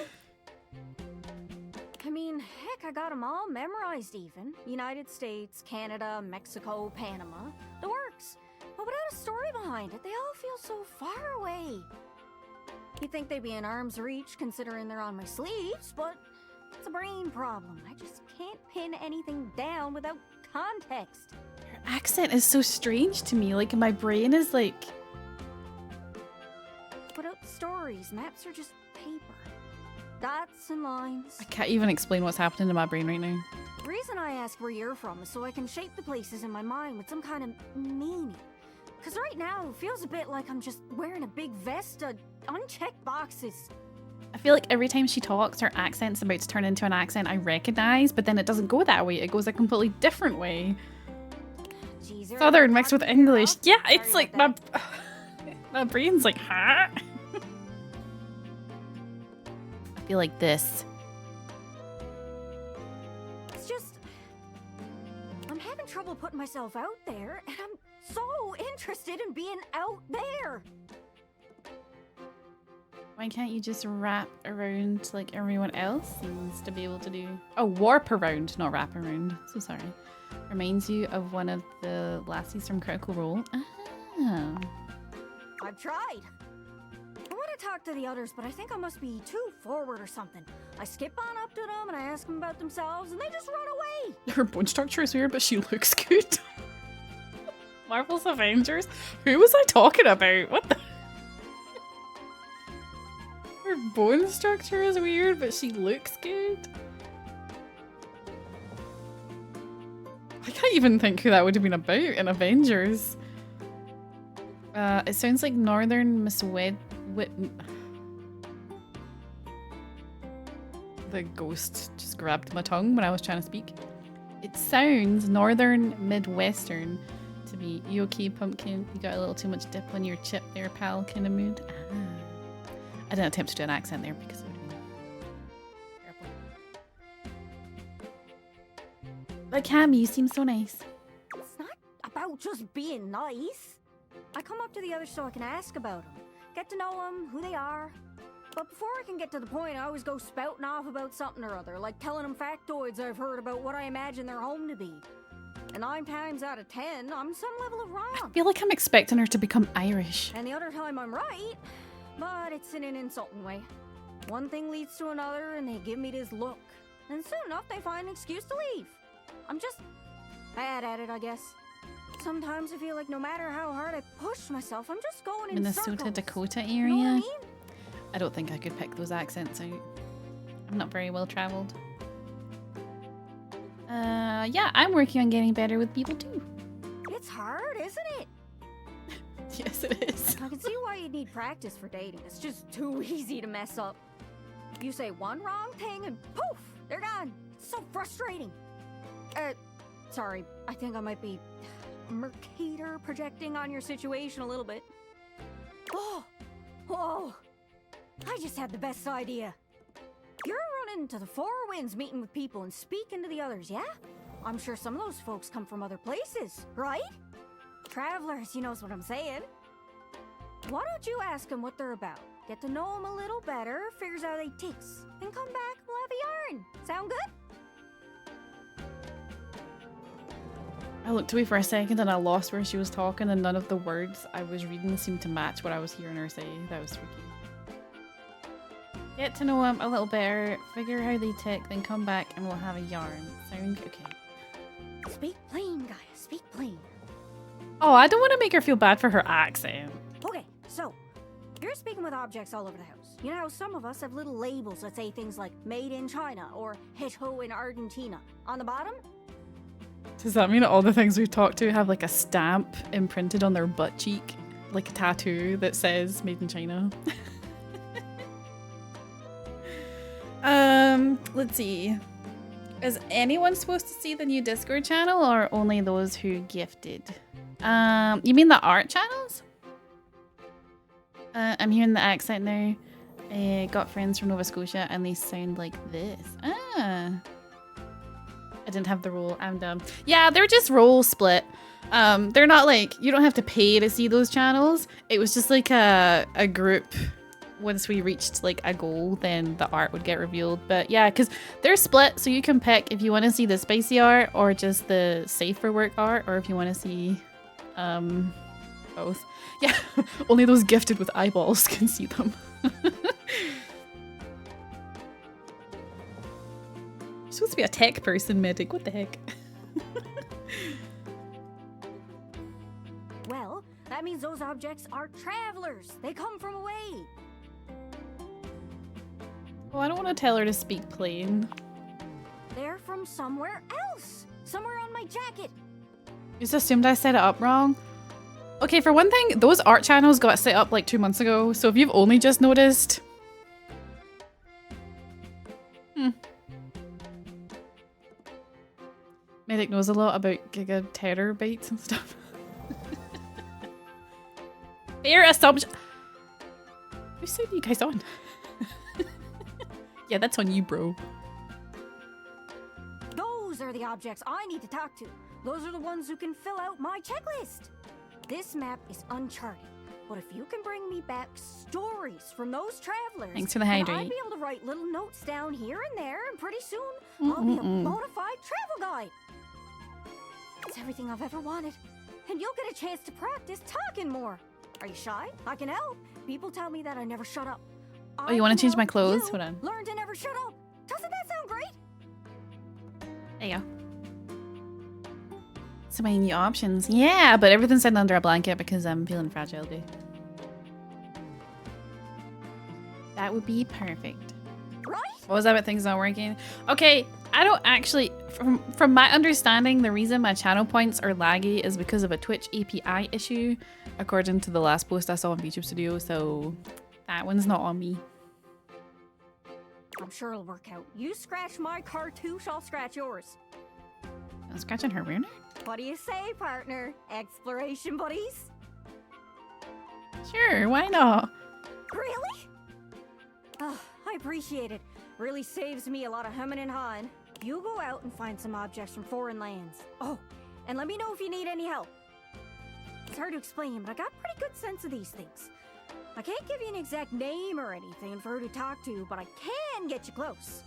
F: I mean, heck, I got them all memorized even. United States, Canada, Mexico, Panama. The works. But without a story behind it, they all feel so far away. You'd think they'd be in arm's reach considering they're on my sleeves, but it's a brain problem. I just can't pin anything down without context.
A: Her accent is so strange to me. Like my brain is like.
F: Without stories, maps are just paper. Dots and lines.
A: I can't even explain what's happening in my brain right now.
F: The reason I ask where you're from is so I can shape the places in my mind with some kind of meaning. Because right now, it feels a bit like I'm just wearing a big vest of unchecked boxes.
A: I feel like every time she talks, her accent's about to turn into an accent I recognize, but then it doesn't go that way. It goes a completely different way.
F: Jeez,
A: Southern mixed with English. Yeah,
F: Sorry
A: it's like
F: about
A: my brain's like, huh? I feel like this.
F: It's just, I'm having trouble putting myself out there, and I'm so interested in being out there.
A: Why can't you just wrap around like everyone else seems to be able to do? Oh, warp around, not wrap around. So sorry. Reminds you of one of the lassies from Critical Role. Ah.
F: I've tried. I want to talk to the others, but I think I must be too forward or something. I skip on up to them and I ask them about themselves, and they just run away.
A: Her bone structure is weird, but she looks good. Marvel's Avengers? Who was I talking about? What the? Her bone structure is weird, but she looks good. I can't even think who that would have been about in Avengers. It sounds like Northern Miss The ghost just grabbed my tongue when I was trying to speak. It sounds Northern Midwestern to me. You okay, Pumpkin? You got a little too much dip on your chip there, pal. Kind of mood. Ah. I didn't attempt to do an accent there because it would have been terrible. But Cammy, you seem so nice.
F: It's not about just being nice. I come up to the others so I can ask about them, get to know them, who they are. But before I can get to the point, I always go spouting off about something or other, like telling them factoids I've heard about what I imagine their home to be. And 9 times out of 10, I'm some level of wrong.
A: I feel like I'm expecting her to become Irish.
F: And the other time I'm right, but it's in an insulting way. One thing leads to another, and they give me this look. And soon enough, they find an excuse to leave. I'm just bad at it, I guess. Sometimes I feel like no matter how hard I push myself, I'm just going in
A: Minnesota,
F: circles.
A: Dakota area.
F: You know what I mean?
A: I don't think I could pick those accents out. I'm not very well traveled. Yeah, I'm working on getting better with people too.
F: Yeah, It's hard, isn't it?
A: Yes, it is.
F: I can see why you'd need practice for dating. It's just too easy to mess up. You say one wrong thing and poof, they're gone. It's so frustrating. Sorry, I think I might be Mercator projecting on your situation a little bit. Oh, I just had the best idea. You're running to the Four Winds meeting with people and speaking to the others, yeah? I'm sure some of those folks come from other places, right? Travelers, you knows what I'm saying. Why don't you ask them what they're about? Get to know them a little better, figures out how they ticks, and come back, we'll have a yarn. Sound good?
A: I looked away for a second and I lost where she was talking, and none of the words I was reading seemed to match what I was hearing her say. That was freaky. Get to know them a little better, figure how they tick, then come back and we'll have a yarn. Sound okay.
F: Speak plain, Gaia, speak plain.
A: Oh, I don't want to make her feel bad for her accent.
F: Okay, so, you're speaking with objects all over the house. You know, some of us have little labels that say things like made in China or Hecho in Argentina. On the bottom,
A: Does that mean all the things we've talked to have like a stamp imprinted on their butt cheek? Like a tattoo that says made in China? Let's see. Is anyone supposed to see the new Discord channel or only those who gifted? You mean the art channels? I'm hearing the accent now. Got friends from Nova Scotia and they sound like this. I didn't have the role. I'm dumb. Yeah, they're just role split. They're not like, you don't have to pay to see those channels. It was just like a group. Once we reached like a goal, then the art would get revealed. But yeah, because they're split, so you can pick if you want to see the spicy art or just the safe for work art, or if you want to see both. Yeah, only those gifted with eyeballs can see them. You're supposed to be a tech person, Medic. What the heck?
F: well, that means those objects are travelers. They come from away.
A: Oh, I don't want to tell her to speak plain.
F: They're from somewhere else. Somewhere on my jacket.
A: You just assumed I set it up wrong. Okay, for one thing, those art channels got set up like 2 months ago, so if you've only just noticed... Medic knows a lot about Giga Terror bites and stuff. Fair assumption. Whose side are you guys on? Yeah, that's on you, bro.
F: Those are the objects I need to talk to. Those are the ones who can fill out my checklist. This map is uncharted, but if you can bring me back stories from those travelers,
A: Thanks for the
F: then
A: hydrate.
F: I'd be able to write little notes down here and there, and pretty soon I'll be a bona fide travel guide. It's everything I've ever wanted, and you'll get a chance to practice talking more. Are you shy? I can help. People tell me that I never shut up.
A: Oh, you want to change my clothes?
F: You
A: Hold on.
F: learn to never shut up. Doesn't that sound great?
A: There you go. So many new options. Yeah, but everything's hidden under a blanket because I'm feeling fragile, dude. That would be perfect.
F: Right?
A: What was that about things not working? Okay, I don't actually... From my understanding, the reason my channel points are laggy is because of a Twitch API issue, according to the last post I saw on YouTube Studio, so that one's not on me.
F: I'm sure it'll work out. You scratch my cartouche, I'll scratch yours.
A: I'm scratching her rear now?
F: What do you say, partner? Exploration buddies?
A: Sure, why not?
F: Really? Oh, I appreciate it. Really saves me a lot of humming and hawing. You go out and find some objects from foreign lands. Oh, and let me know if you need any help. It's hard to explain, but I got a pretty good sense of these things. I can't give you an exact name or anything for who to talk to, but I can get you close.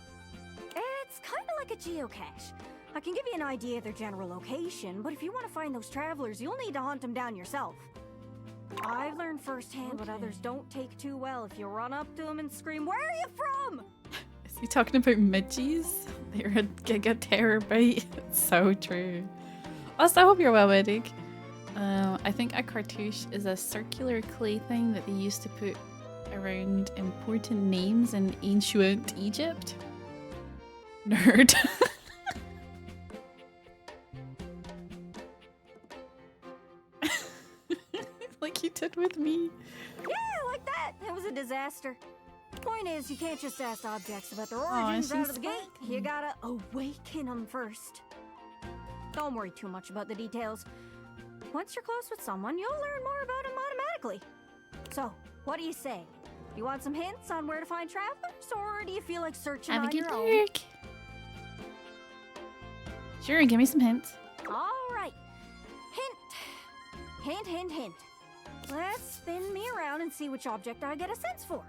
F: It's kind of like a geocache. I can give you an idea of their general location, but if you want to find those travelers, you'll need to hunt them down yourself. I've learned firsthand what others don't take too well if you run up to them and scream, "Where are you from?"
A: Is he talking about midgies? They're a Giga Terror bite. It's so true. Also, I hope you're well, Medic. I think a cartouche is a circular clay thing that they used to put around important names in ancient Egypt. Nerd. did with me.
F: Yeah, like that. It was a disaster. Point is, you can't just ask objects about their
A: Aw,
F: origins out
A: she's
F: of the gate. You
A: sparkling.
F: gotta awaken them first. Don't worry too much about the details. Once you're close with someone, you'll learn more about them automatically. So, what do you say? You want some hints on where to find travelers, or do you feel like searching
A: Have a
F: on
A: good
F: your own?
A: work. Sure, give me some hints.
F: All right. Hint. Hint. Let's spin me around and see which object I get a sense for.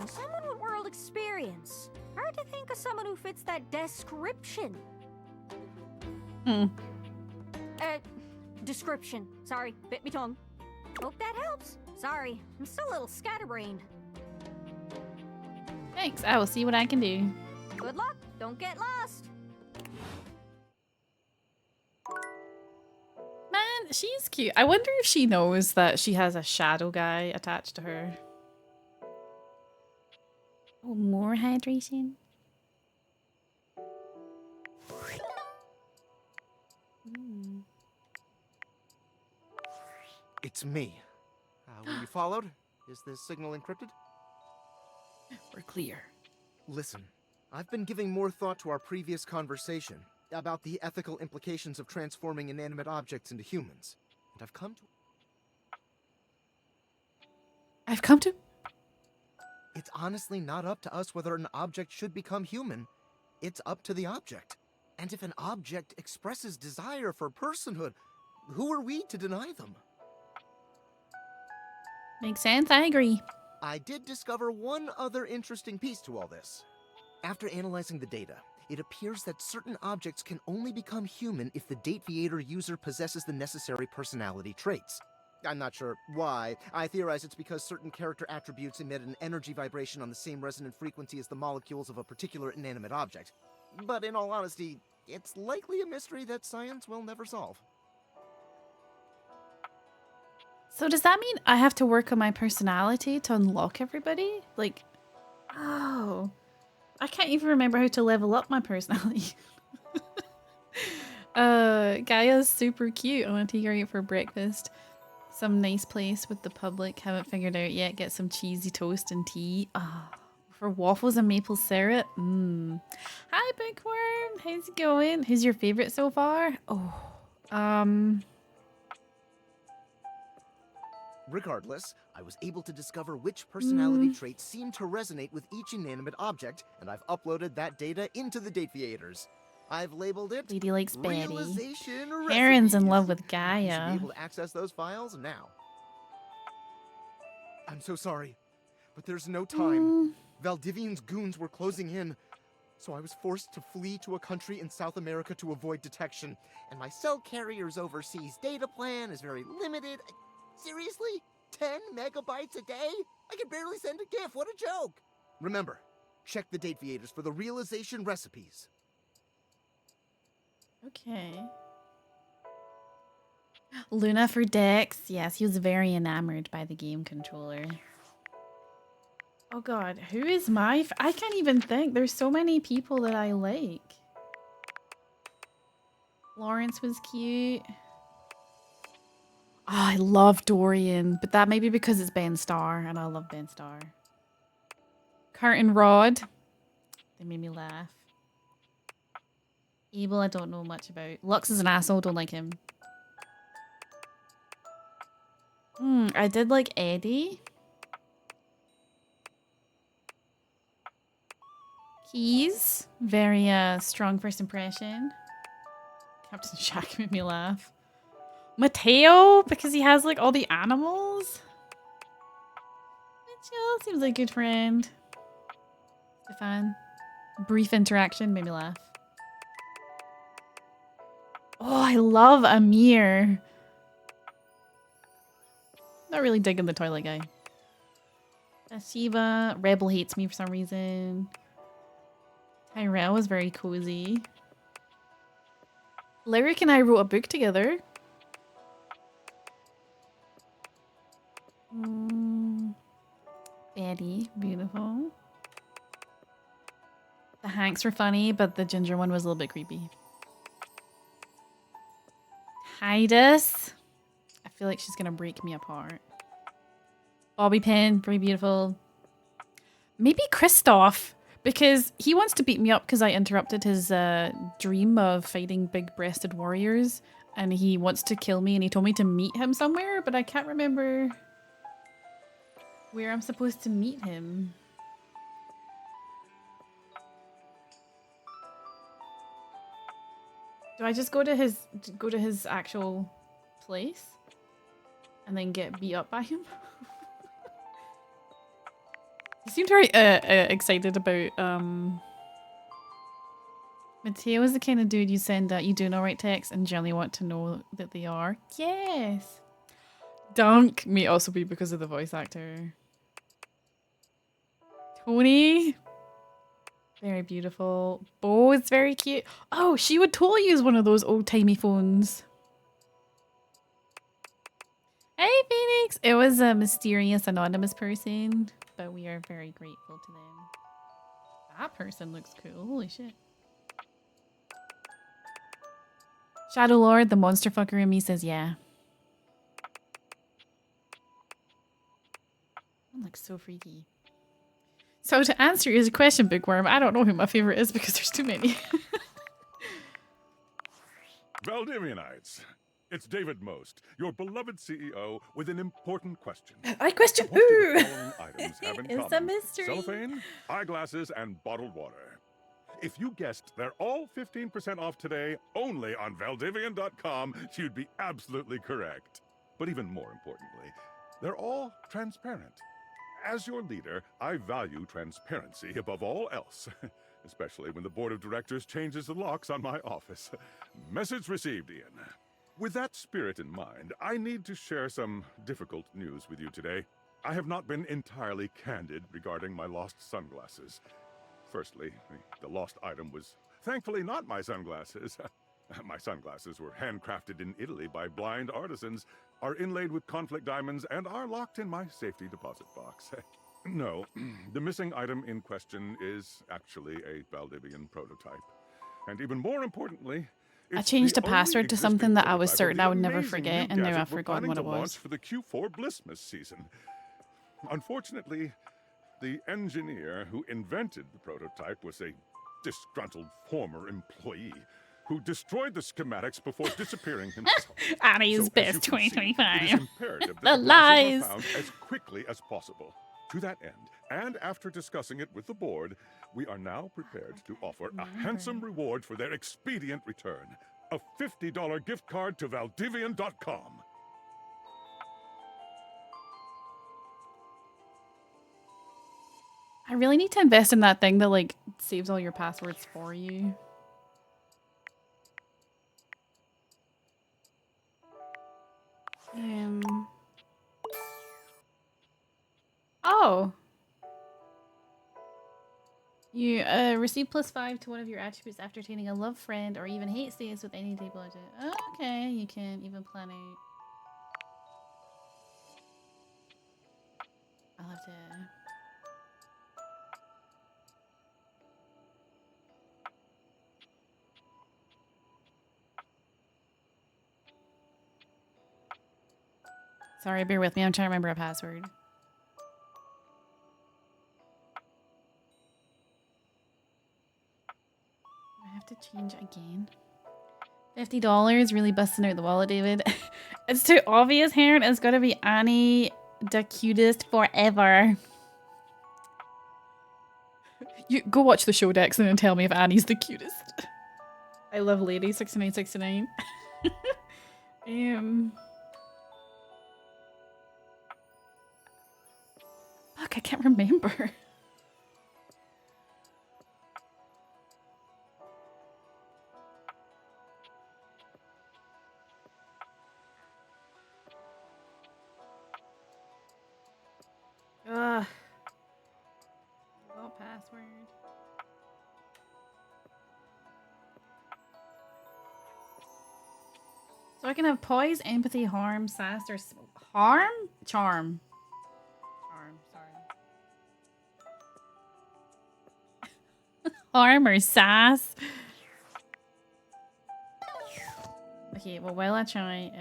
F: Someone with world experience. Hard to think of someone who fits that description. Description. Sorry, bit me tongue. Hope that helps. Sorry, I'm still a little scatterbrained.
A: Thanks. I will see what I can do.
F: Good luck. Don't get lost.
A: Man, she's cute. I wonder if she knows that she has a shadow guy attached to her. Oh, more hydration.
G: It's me. Were you followed? Is this signal encrypted?
A: We're clear.
G: Listen, I've been giving more thought to our previous conversation about the ethical implications of transforming inanimate objects into humans. And I've come to... It's honestly not up to us whether an object should become human. It's up to the object. And if an object expresses desire for personhood, who are we to deny them?
A: Makes sense. I agree.
G: I did discover one other interesting piece to all this. After analyzing the data, it appears that certain objects can only become human if the Date Viator user possesses the necessary personality traits. I'm not sure why. I theorize it's because certain character attributes emit an energy vibration on the same resonant frequency as the molecules of a particular inanimate object. But in all honesty, it's likely a mystery that science will never solve.
A: So does that mean I have to work on my personality to unlock everybody? Like, oh, I can't even remember how to level up my personality. Gaia's super cute. I want to take her out for breakfast. Some nice place with the public. Haven't figured out yet. Get some cheesy toast and tea. For waffles and maple syrup. Hi, Bookworm. How's it going? Who's your favorite so far?
G: Regardless, I was able to discover which personality traits seem to resonate with each inanimate object, and I've uploaded that data into the Date Viators. I've labeled it
A: Lady likes Betty.
G: Realization
A: Aaron's in
G: Recipes.
A: love with
G: You should
A: Gaia.
G: be able to access those files now. I'm so sorry, but there's no time. Valdivian's goons were closing in, so I was forced to flee to a country in South America to avoid detection. And my cell carrier's overseas data plan is very limited. Seriously? 10 megabytes a day? I can barely send a GIF. What a joke! Remember, check the Date Viators for the realization recipes.
A: Okay. Luna for Dex. Yes, he was very enamored by the game controller. Oh god, who is my... I can't even think. There's so many people that I like. Lawrence was cute. Oh, I love Dorian, but that may be because it's Ben Starr, and I love Ben Starr. Kurt and Rod. They made me laugh. Abel, I don't know much about. Lux is an asshole, don't like him. I did like Eddie. Keys, very strong first impression. Captain Shack made me laugh. Mateo, because he has like all the animals. Mitchell seems like a good friend. Stefan, brief interaction made me laugh. Oh, I love Amir. Not really digging the toilet guy. Shiva, Rebel hates me for some reason. Tyrell was very cozy. Lyric and I wrote a book together. Betty, beautiful. The Hanks were funny, but the ginger one was a little bit creepy. Tidus. I feel like she's gonna break me apart. Bobby pin, very beautiful. Maybe Kristoff, because he wants to beat me up because I interrupted his dream of fighting big-breasted warriors, and he wants to kill me, and he told me to meet him somewhere, but I can't remember where I'm supposed to meet him. Do I just go to his actual place and then get beat up by him? He seemed very excited about Mateo is the kind of dude you send that you do not write text and generally want to know that they are. Yes. Dunk may also be because of the voice actor. Tony. Very beautiful. Bo is very cute. Oh, she would totally use one of those old-timey phones. Hey, Phoenix. It was a mysterious anonymous person, but we are very grateful to them. That person looks cool. Holy shit. Shadow Lord, the monster fucker in me says yeah. That looks so freaky. So to answer your question, Bookworm, I don't know who my favorite is because there's too many.
H: Valdivianites, it's David Most, your beloved CEO, with an important question.
A: I question
H: What do the
A: who?
H: following items have in
A: It's a
H: common?
A: mystery.
H: Cellophane, eyeglasses, and bottled water. If you guessed they're all 15% off today only on Valdivian.com, you'd be absolutely correct. But even more importantly, they're all transparent. As your leader, I value transparency above all else, especially when the board of directors changes the locks on my office. Message received, Ian. With that spirit in mind, I need to share some difficult news with you today. I have not been entirely candid regarding my lost sunglasses. Firstly, the lost item was thankfully not my sunglasses. My sunglasses were handcrafted in Italy by blind artisans, are inlaid with conflict diamonds, and are locked in my safety deposit box. No, the missing item in question is actually a Valdivian prototype. And even more importantly,
A: I
H: it's
A: changed
H: the
A: a password
H: only
A: to something
H: existing
A: that I was
H: prototype of
A: certain
H: the
A: I would never
H: amazing
A: forget,
H: new
A: and now
H: gadget
A: I've
H: we're
A: forgotten
H: planning
A: what it
H: to
A: was.
H: launch for the Q4 Blissmas season. Unfortunately, the engineer who invented the prototype was a disgruntled former employee who destroyed the schematics before disappearing himself.
A: Annie's
H: So, as
A: best
H: you can see, it is
A: 2025.
H: imperative
A: The
H: that the glasses
A: lies.
H: are found as quickly as possible. To that end, and after discussing it with the board, we are now prepared to offer a handsome reward for their expedient return. A $50 gift card to Valdivian.com.
A: I really need to invest in that thing that like saves all your passwords for you. Oh. You receive +5 to one of your attributes after attaining a love friend or even hate status with any table agent. Oh, okay, you can even plan out. I'll have to. Sorry, bear with me. I'm trying to remember a password. I have to change again. $50, really busting out the wallet, David. It's too obvious here. It's gotta be Annie, the cutest forever. You go watch the show, Dex, and then tell me if Annie's the cutest. I love Lady 6969. Fuck, I can't remember. Ugh. Forgot password. So I can have poise, empathy, harm, sass, or harm? Charm. Charm, sorry. Harm or sass? Okay, well while I try,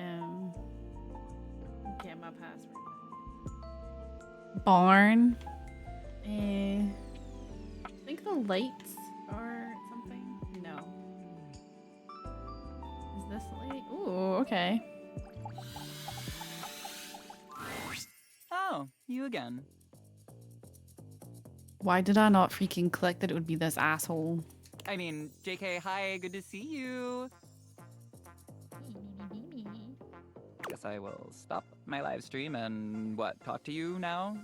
A: barn. I think the lights are something. No. Is this light? Ooh, okay.
I: Oh, you again.
A: Why did I not freaking click that it would be this asshole?
I: I mean, JK, hi, good to see you. Guess I will stop my live stream and what, talk to you now?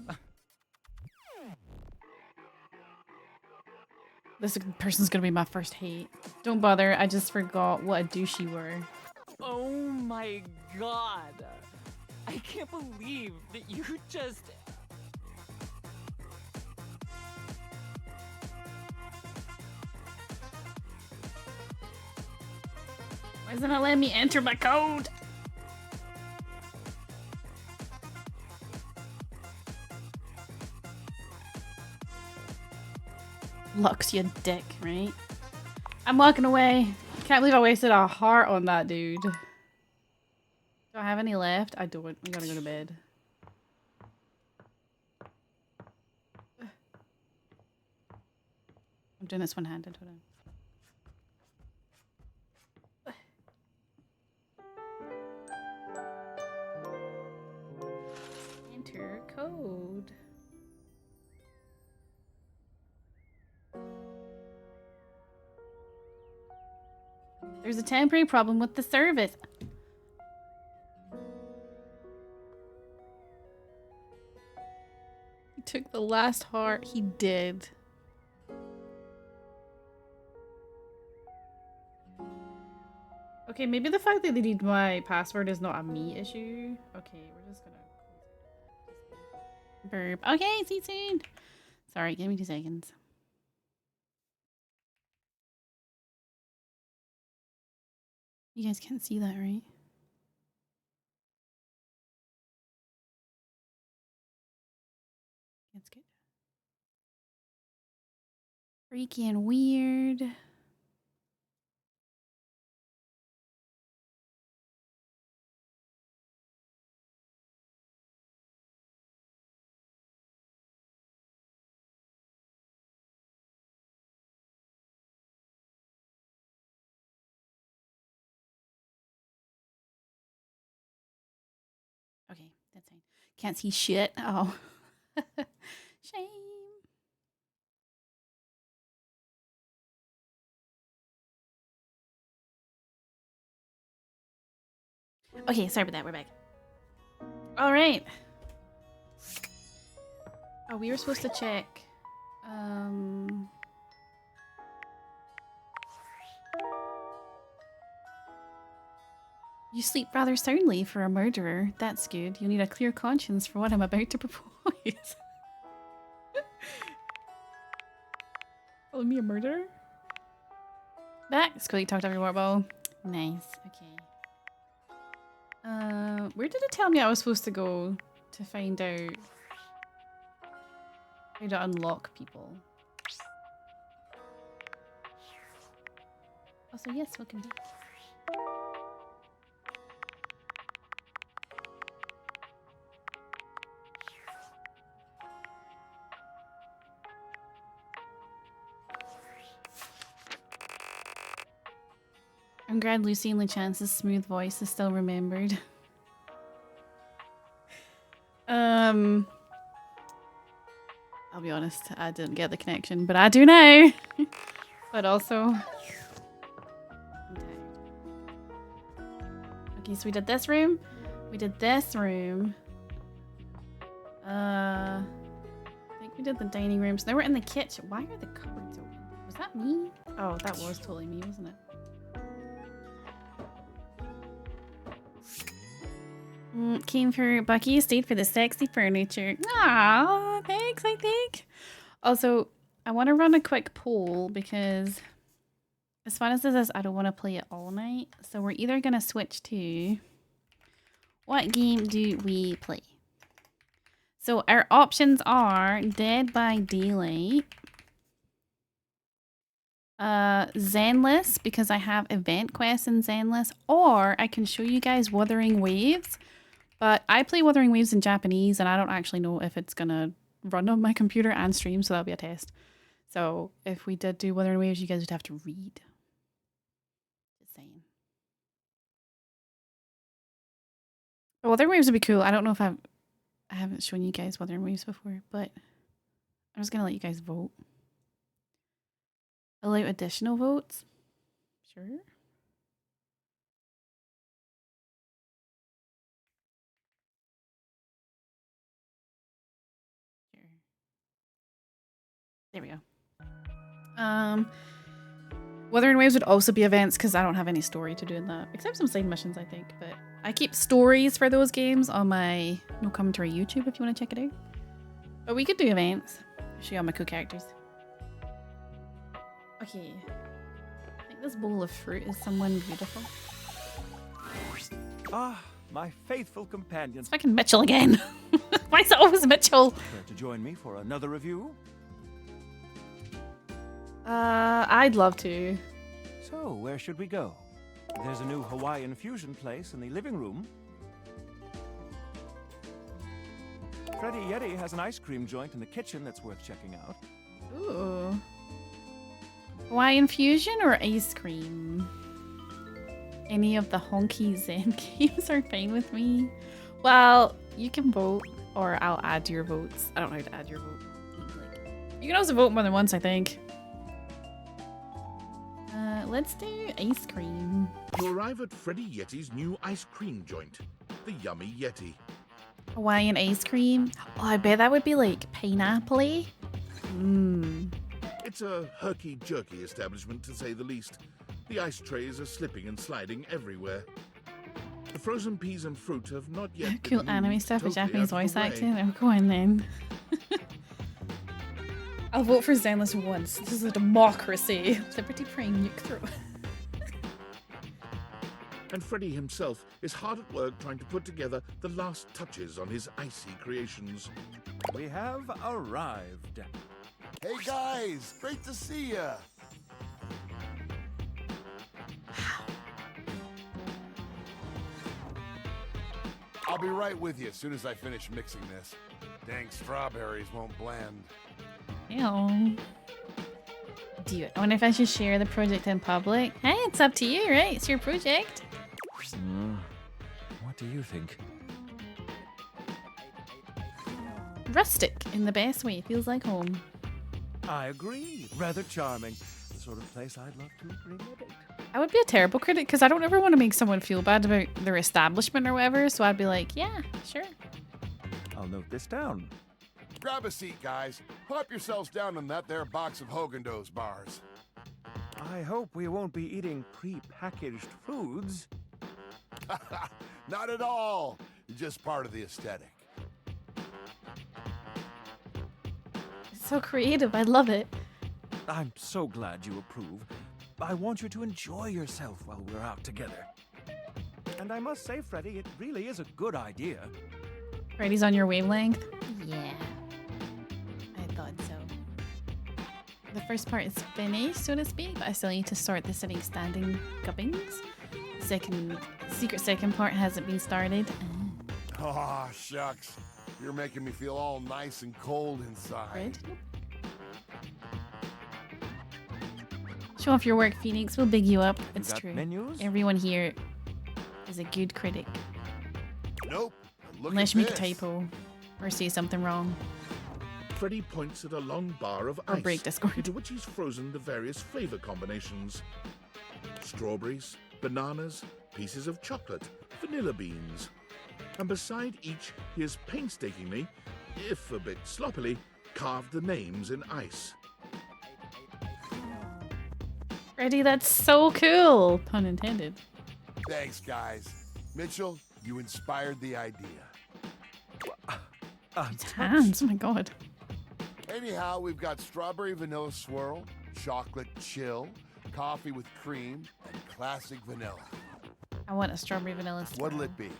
A: This person's gonna be my first hate. Don't bother, I just forgot what a douche you were.
I: Oh my god. I can't believe that you just...
A: Why isn't it letting me enter my code? Lux, you dick, right? I'm walking away. Can't believe I wasted a heart on that dude. Do I have any left? I don't. We gotta go to bed. I'm doing this one-handed. Hold on. Enter code. There's a temporary problem with the service. He took the last heart. He did. Okay, maybe the fact that they need my password is not a me issue. Okay, we're just gonna burp. Okay, see you soon. Sorry, give me 2 seconds. You guys can't see that, right? That's good. Freaking weird. Okay, that's fine. Can't see shit. Oh. Shame. Okay, sorry about that. We're back. All right. Oh, we were supposed to check. You sleep rather soundly for a murderer. That's good. You'll need a clear conscience for what I'm about to propose. Calling me a murderer? That's cool. You talked over your ball. Nice. Okay. Where did it tell me I was supposed to go to find out how to unlock people? Also, yes, welcome back. I'm glad Lucy and LeChance's smooth voice is still remembered. I'll be honest, I didn't get the connection, but I do now. But also, I'm tired. Okay, so we did this room. We did this room. I think we did the dining room. So now we're in the kitchen. Why are the cupboards open? Was that me? Oh, that was totally me, wasn't it? Came for Bucky, stayed for the sexy furniture. Aw, thanks, I think. Also, I want to run a quick poll because as fun as this is, I don't want to play it all night. So we're either going to switch to... What game do we play? So our options are Dead by Daylight, Zenless, because I have event quests in Zenless, or I can show you guys Wuthering Waves, But I play Wuthering Waves in Japanese, and I don't actually know if it's gonna run on my computer and stream, so that'll be a test. So if we did do Wuthering Waves, you guys would have to read. Just saying. But Wuthering Waves would be cool. I don't know if I haven't shown you guys Wuthering Waves before, but I'm just gonna let you guys vote. Allow additional votes? Sure. Here. There we go. Wuthering Waves would also be events because I don't have any story to do in that, except some side missions, I think. But I keep stories for those games on my No Commentary YouTube if you want to check it out. But we could do events. I'll show you all my cool characters. Okay. I think this bowl of fruit is someone beautiful.
J: Ah, my faithful companion.
A: It's fucking Mitchell again. Why is it always Mitchell?
J: Care to join me for another review?
A: I'd love to.
J: So, where should we go? There's a new Hawaiian fusion place in the living room. Freddy Yeti has an ice cream joint in the kitchen that's worth checking out.
A: Ooh. Hawaiian fusion or ice cream? Any of the honky Zen games are fine with me. Well, you can vote, or I'll add your votes. I don't know how to add your vote. You can also vote more than once, I think. Let's do ice cream.
B: You arrive at Freddy Yeti's new ice cream joint, the Yummy Yeti.
A: Hawaiian ice cream. Oh, I bet that would be like pineapple-y. Mmm.
B: It's a herky-jerky establishment, to say the least. The ice trays are slipping and sliding everywhere. The frozen peas and fruit have not yet been
A: Cool anime
B: moved
A: stuff with
B: totally
A: Japanese
B: out of
A: voice
B: the way.
A: acting. I'm going then. I'll vote for Zenless once. This is a democracy. Liberty praying nuke through.
B: And Freddy himself is hard at work trying to put together the last touches on his icy creations.
J: We have arrived.
K: Hey guys, great to see ya. I'll be right with you as soon as I finish mixing this. Dang strawberries won't blend.
A: Ew. Do you? I wonder if I should share the project in public. Hey, it's up to you, right? It's your project.
J: What do you think?
A: Rustic in the best way. Feels like home.
J: I agree. Rather charming. The sort of place I'd love to bring a date.
A: I would be a terrible critic because I don't ever want to make someone feel bad about their establishment or whatever. So I'd be like, yeah, sure.
J: I'll note this down.
K: Grab a seat, guys. Plop yourselves down in that there box of Haagen-Dazs bars.
J: I hope we won't be eating pre-packaged foods.
K: Not at all. You're just part of the aesthetic.
A: It's so creative. I love it.
J: I'm so glad you approve. I want you to enjoy yourself while we're out together. And I must say, Freddy, it really is a good idea.
A: Freddy's on your wavelength? Yeah. I thought so. The first part is finished, so to speak, but I still need to sort the sitting standing gubbings. Secret second part hasn't been started.
K: Aw, shucks. You're making me feel all nice and cold inside.
A: Red? Show off your work, Phoenix. We'll big you up. It's
J: got
A: true.
J: menus?
A: Everyone here is a good critic.
K: Nope. Look
A: Unless
K: at
A: you make a
K: this.
A: typo or say something wrong.
B: Freddy points at a long bar of
A: Or
B: ice,
A: break Discord.
B: into which he's frozen the various flavor combinations. Strawberries, bananas, pieces of chocolate, vanilla beans. And beside each, he has painstakingly, if a bit sloppily, carved the names in ice.
A: Freddy, that's so cool. Pun intended.
K: Thanks, guys. Mitchell, you inspired the idea.
A: His hands, oh my god.
K: Anyhow, we've got strawberry vanilla swirl, chocolate chill, coffee with cream, and classic vanilla.
A: I want a strawberry vanilla swirl.
K: What'll it be?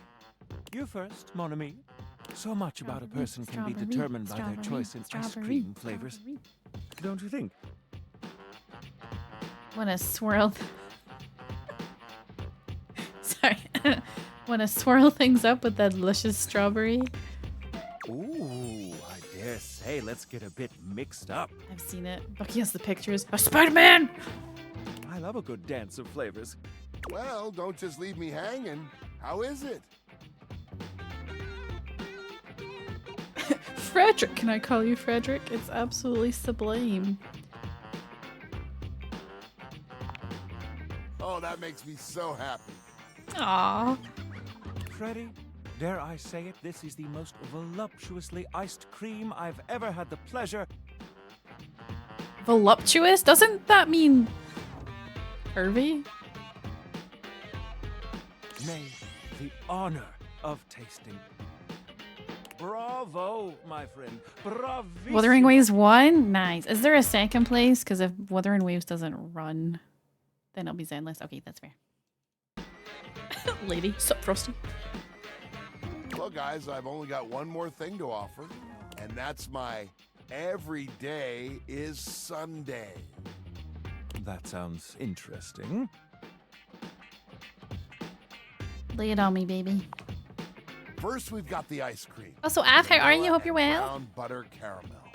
J: You first, mon ami. So much about a person can be
A: Strawberry,
J: determined by their
A: strawberry,
J: choice in ice
A: strawberry,
J: cream flavors.
A: strawberry.
J: Don't you think?
A: Want a swirl. Sorry. Want to swirl things up with that delicious strawberry?
J: Ooh, I dare say let's get a bit mixed up.
A: I've seen it. Bucky has the pictures. A Spider-Man!
J: I love a good dance of flavors.
K: Well, don't just leave me hanging. How is it?
A: Frederick, can I call you Frederick? It's absolutely sublime.
K: Oh, that makes me so happy.
A: Aww.
J: Freddy, dare I say it, this is the most voluptuously iced cream I've ever had the pleasure.
A: Voluptuous? Doesn't that mean curvy?
J: Nay, the honor of tasting. Bravo, my friend. Bravissimo.
A: Wuthering Waves won? Nice. Is there a second place? Because if Wuthering Waves doesn't run, then it'll be Zenless. Okay, that's fair. Lady, sup, Frosty?
K: Well, guys, I've only got one more thing to offer, and that's my every day is Sunday.
J: That sounds interesting.
A: Lay it on me, baby.
K: First, we've got the ice cream.
A: Oh, so Av, how are you?
K: Vanilla
A: Hope you're
K: and
A: well.
K: Brown butter caramel.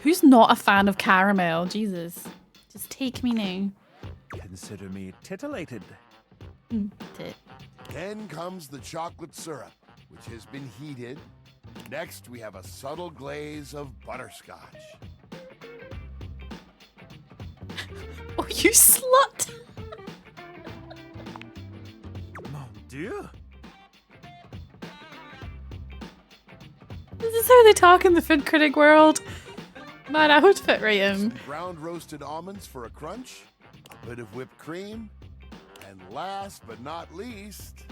A: Who's not a fan of caramel? Jesus. Just take me now.
J: Consider me titillated.
A: Tit.
K: Then comes the chocolate syrup, which has been heated. Next, we have a subtle glaze of butterscotch.
A: Oh, you slut!
J: Mon Dieu.
A: This is how they talk in the food critic world. Man, I would fit right in.
K: Some ground roasted almonds for a crunch, a bit of whipped cream, and last but not least,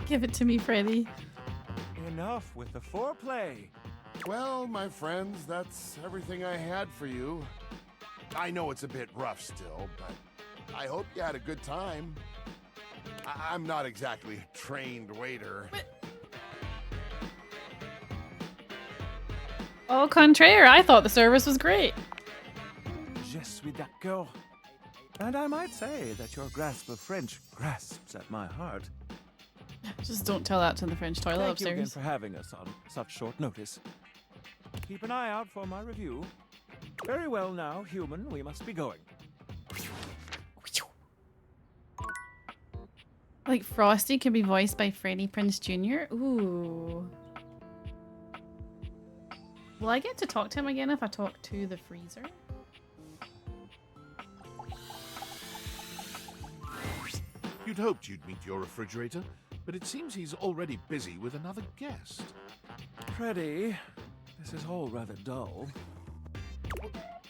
A: Give it to me, Freddy.
J: Enough with the foreplay.
K: well, my friends, that's everything I had for you. I know it's a bit rough still, but I hope you had a good time. I'm not exactly a trained waiter.
A: Au contraire, I thought the service was great.
J: Je suis d'accord. And I might say that your grasp of French grasps at my heart.
A: Just don't tell that to the French toilet
J: Thank you again
A: upstairs.
J: for having us on such short notice. Keep an eye out for my review. Very well now, human, we must be going.
A: Like Frosty can be voiced by Freddie Prinze Jr. Ooh. Will I get to talk to him again if I talk to the freezer?
B: You'd hoped you'd meet your refrigerator, but it seems he's already busy with another guest.
J: Freddy, this is all rather dull.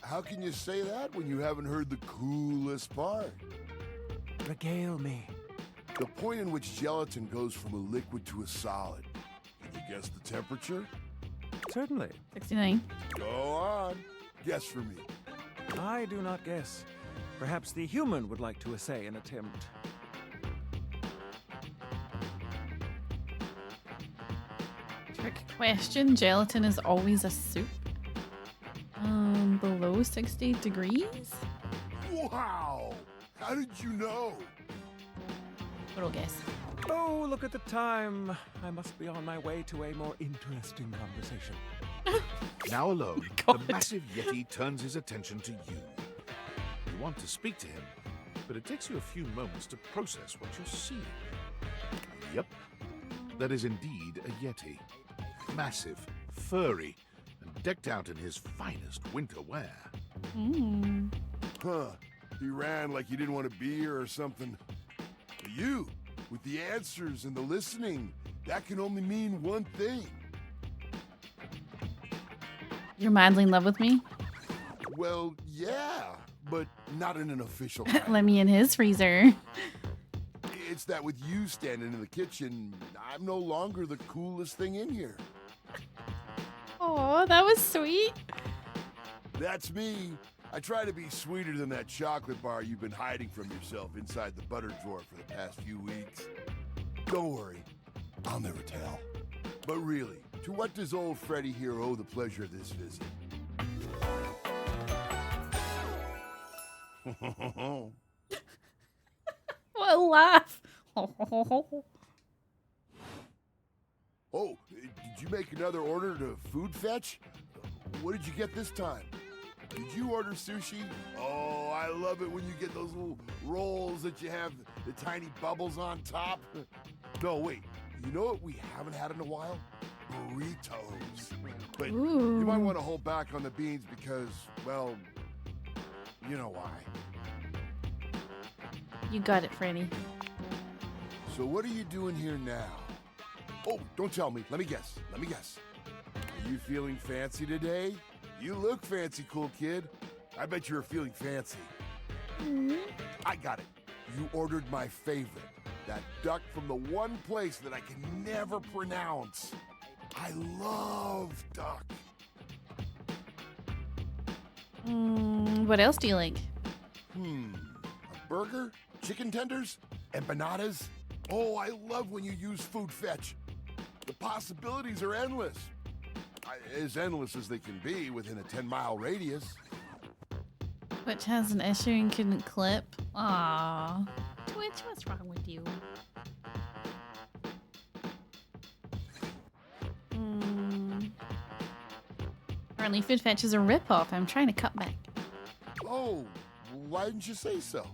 K: How can you say that when you haven't heard the coolest part?
J: Regale me.
K: The point in which gelatin goes from a liquid to a solid. Can you guess the temperature?
J: Certainly.
A: 69.
K: Go on. Guess for me.
J: I do not guess. Perhaps the human would like to essay an attempt.
A: Trick question. Gelatin is always a soup. Below 60 degrees?
K: Wow! How did you know?
A: Little guess.
J: Oh, look at the time. I must be on my way to a more interesting conversation.
B: Now alone,
A: God.
B: the massive Yeti turns his attention to you. You want to speak to him, but it takes you a few moments to process what you're seeing. Yep, that is indeed a Yeti. Massive, furry, and decked out in his finest winter wear.
K: Huh. He ran like he didn't want to be here or something. But you, with the answers and the listening, that can only mean one thing.
A: You're madly in love with me?
K: Well, yeah, but not in an official way.
A: Let me in his freezer.
K: It's that with you standing in the kitchen, I'm no longer the coolest thing in here.
A: Oh, that was sweet.
K: That's me. I try to be sweeter than that chocolate bar you've been hiding from yourself inside the butter drawer for the past few weeks. Don't worry. I'll never tell. But really, to what does old Freddy here owe the pleasure of this visit?
A: What a laugh!
K: Oh, did you make another order to food fetch? What did you get this time? Did you order sushi? Oh, I love it when you get those little rolls that you have the tiny bubbles on top. No, wait. You know what we haven't had in a while? Burritos. But you might want to hold back on the beans because, well, you know why.
A: You got it, Freddy.
K: So what are you doing here now? Oh, don't tell me. Let me guess. Are you feeling fancy today? You look fancy, cool kid. I bet you were feeling fancy. I got it. You ordered my favorite. That duck from the one place that I can never pronounce. I love duck.
A: What else do you like?
K: A burger? Chicken tenders? Empanadas? Oh, I love when you use food fetch. The possibilities are endless. As endless as they can be within a 10-mile radius.
A: Twitch has an issue and couldn't clip. Aww. Twitch, what's wrong with you? Apparently Food Fetch is a ripoff. I'm trying to cut back.
K: Oh, why didn't you say so?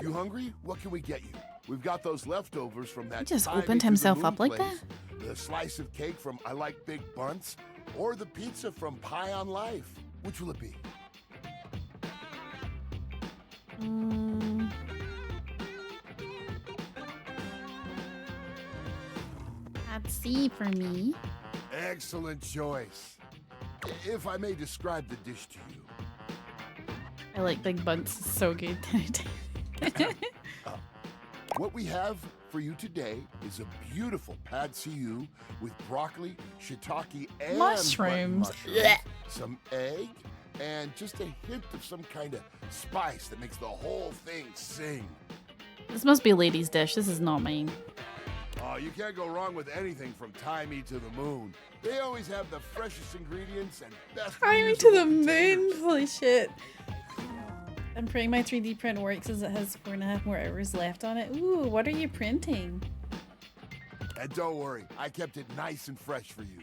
K: You hungry? What can we get you? We've got those leftovers from that.
A: He just
K: Tiny
A: opened
K: to the
A: himself
K: Moon
A: up like
K: place,
A: that?
K: The slice of cake from I Like Big Bunts, or the pizza from Pie on Life. Which will it be?
A: That's C for me.
K: Excellent choice. If I may describe the dish to you.
A: I like Big Bunts. It's so good.
K: What we have for you today is a beautiful pad see ew with broccoli, shiitake, and
A: Mushrooms.
K: button mushrooms, some egg, and just a hint of some kind of spice that makes the whole thing sing.
A: This must be a lady's dish. This is not mine.
K: Oh, you can't go wrong with anything from Tie Me to the Moon. They always have the freshest ingredients and best.
A: Tie me to the
K: reusable
A: moon.
K: containers.
A: Holy shit. I'm praying my 3D print works as it has 4.5 more hours left on it. Ooh, what are you printing?
K: And don't worry, I kept it nice and fresh for you.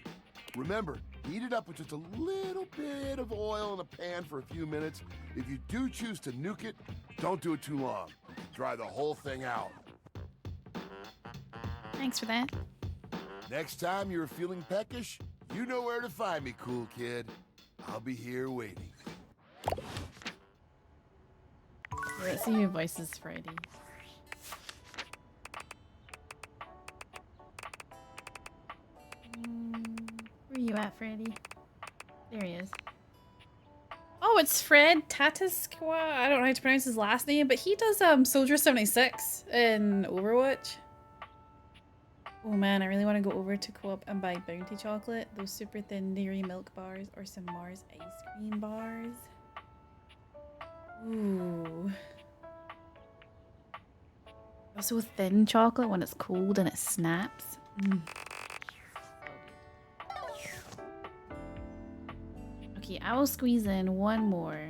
K: Remember, heat it up with just a little bit of oil in a pan for a few minutes. If you do choose to nuke it, don't do it too long. Dry the whole thing out.
A: Thanks for that.
K: Next time you're feeling peckish, you know where to find me, cool kid. I'll be here waiting.
A: Let's see your voices, Friday. Where are you at, Freddy? There he is. Oh, it's Fred Tatasqua. I don't know how to pronounce his last name, but he does Soldier 76 in Overwatch. Oh man, I really want to go over to Co-op and buy Bounty Chocolate, those super thin dairy milk bars, or some Mars ice cream bars. Ooh. Also thin chocolate when it's cold and it snaps. Okay, I will squeeze in one more.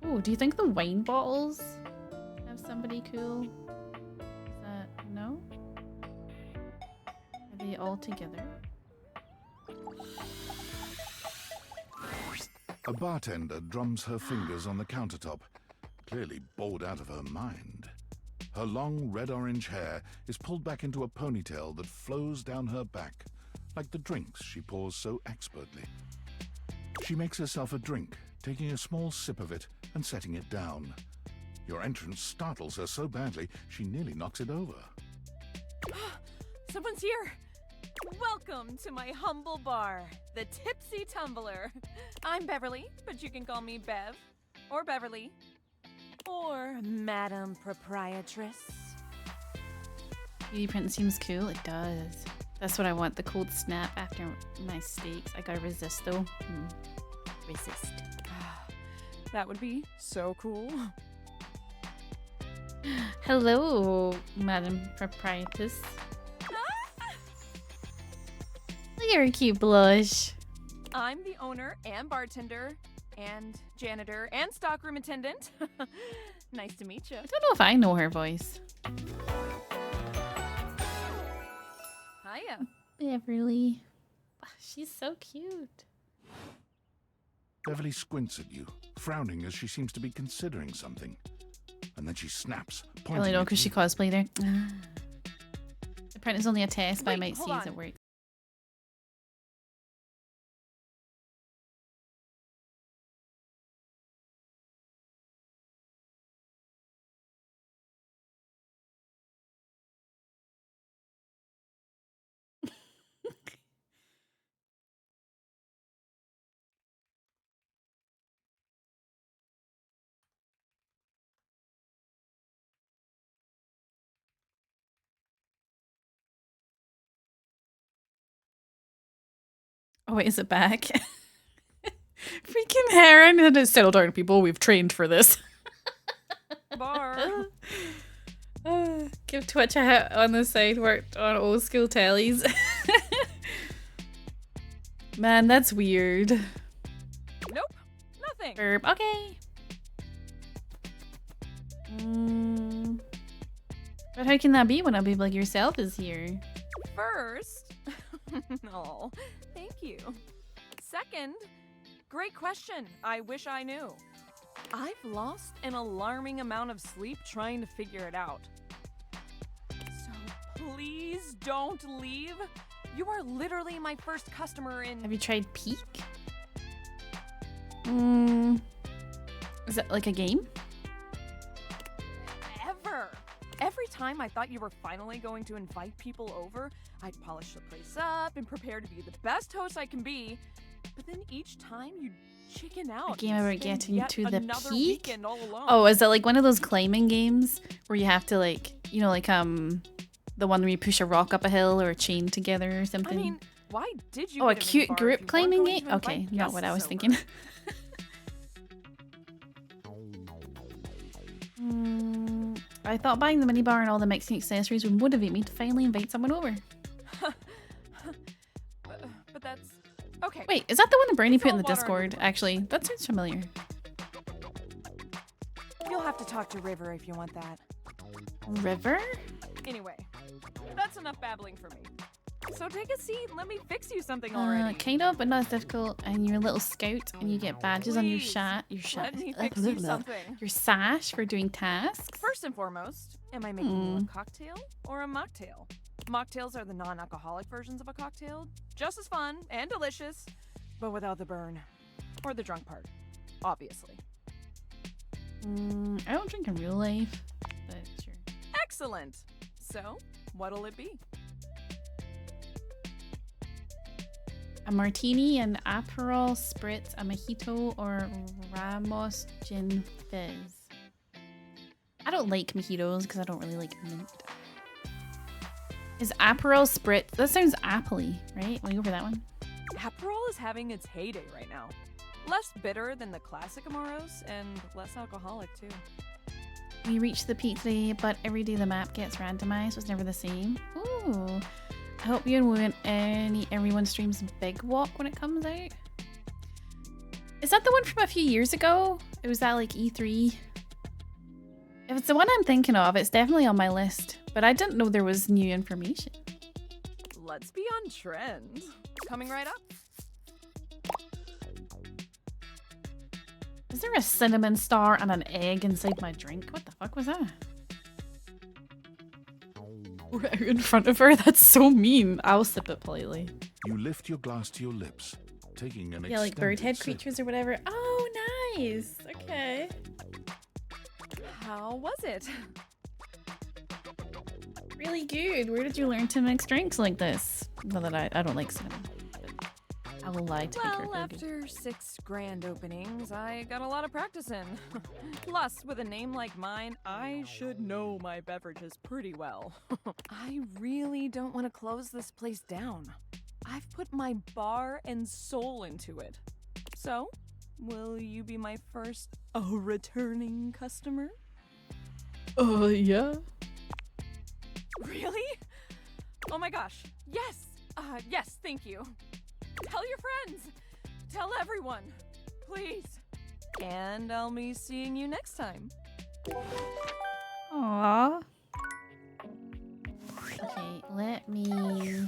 A: Ooh, do you think the wine bottles have somebody cool? Is that no? Are they all together?
B: A bartender drums her fingers on the countertop, clearly bored out of her mind. Her long red-orange hair is pulled back into a ponytail that flows down her back, like the drinks she pours so expertly. She makes herself a drink, taking a small sip of it and setting it down. Your entrance startles her so badly, she nearly knocks it over.
I: Someone's here! Welcome to my humble bar, the Tipsy Tumbler. I'm Beverly, but you can call me Bev, or Beverly, or Madam Proprietress.
A: 3D print seems cool. It does. That's what I want. The cold snap after my steaks. I gotta resist though. Resist.
I: That would be so cool.
A: Hello, Madam Proprietress. You're a cute blush.
I: I'm the owner and bartender and janitor and stockroom attendant. Nice to meet you.
A: I don't know if I know her voice.
I: Hiya.
A: Beverly. She's so cute.
B: Beverly squints at you, frowning as she seems to be considering something. And then she snaps,
A: I
B: pointing
A: only know
B: at
A: because she
B: you.
A: cosplayed her. The print is only a test, but I
I: Wait,
A: might
I: hold
A: see as
I: on.
A: it works. Oh wait, is it back? Freaking Heron and it's settled down, people. We've trained for this.
I: Bar.
A: Give Twitch a hit on the side. Worked on old school tellies. Man, that's weird.
I: Nope. Nothing.
A: Burp. Okay. But how can that be when a babe like yourself is here?
I: First. Oh, thank you. Second. Great question. I wish I knew. I've lost an alarming amount of sleep trying to figure it out. So please don't leave. You are literally my first customer in...
A: Have you tried Peak? Is that like a game?
I: Ever. Every time I thought you were finally going to invite people over, I'd polish the place up and prepare to be the best host I can be. But then each time you chicken out.
A: A game
I: and
A: about
I: spend
A: getting
I: yet
A: to the
I: another
A: peak?
I: weekend all alone.
A: Oh, is it like one of those climbing games where you have to like, you know, like the one where you push a rock up a hill or a chain together or something?
I: I mean, why did you?
A: Oh, a
I: get a
A: cute
I: minibar if
A: group
I: you
A: climbing
I: weren't going
A: game?
I: to
A: Okay,
I: invite
A: not what I was
I: guests
A: thinking.
I: over?
A: I thought buying the minibar and all the mixing accessories would motivate me to finally invite someone over.
I: But that's okay.
A: Wait, is that the one that Bernie
I: It's
A: put in
I: all
A: the
I: water under
A: Discord?
I: the bridge.
A: Actually, that sounds familiar.
I: You'll have to talk to River if you want that.
A: River?
I: Anyway, that's enough babbling for me. So take a seat and let me fix you something already.
A: Kind of, but not as difficult. And you're a little scout, and you get badges on your
I: Please,
A: your
I: let me fix you something.
A: your sash for doing tasks.
I: First and foremost, am I making you a cocktail or a mocktail? Mocktails are the non-alcoholic versions of a cocktail, just as fun and delicious, but without the burn or the drunk part, obviously.
A: I don't drink in real life, but sure.
I: Excellent. So, what'll it be?
A: A martini, an Aperol Spritz, a mojito, or Ramos Gin Fizz. I don't like mojitos because I don't really like mint. Is Aperol Spritz? That sounds appley, right? Want to go for that one?
I: Aperol is having its heyday right now. Less bitter than the classic Amaros and less alcoholic too.
A: We reached the peak today, but every day the map gets randomized, so it's never the same. Ooh. I hope you and everyone streams Big Walk when it comes out. Is that the one from a few years ago? It was that like E3. If it's the one I'm thinking of, it's definitely on my list, but I didn't know there was new information.
I: Let's be on trend. Coming right up.
A: Is there a cinnamon star and an egg inside my drink? What the fuck was that? We're out in front of her? That's so mean. I'll sip it politely.
B: You lift your glass to your lips, taking an
A: Yeah, like bird
B: extended
A: head
B: sip.
A: creatures or whatever. Oh, nice. Okay.
I: How was it?
A: Really good. Where did you learn to mix drinks like this? Not that I don't like cinnamon. But I will lie to make her
I: Well,
A: feel good.
I: after 6 grand openings, I got a lot of practice in. Plus, with a name like mine, I should know my beverages pretty well. I really don't want to close this place down. I've put my bar and soul into it. So, will you be my first returning customer?
A: Yeah.
I: Really? Oh my gosh, yes! Yes, thank you. Tell your friends. Tell everyone. Please. And I'll be seeing you next time.
A: Aww. Okay, let me...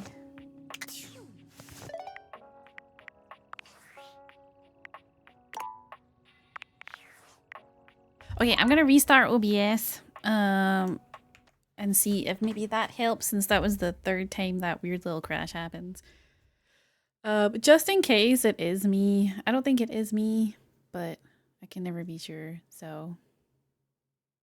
A: Okay, I'm gonna restart OBS and see if maybe that helps, since that was the third time that weird little crash happened. But just in case it is me, I don't think it is me, but I can never be sure, so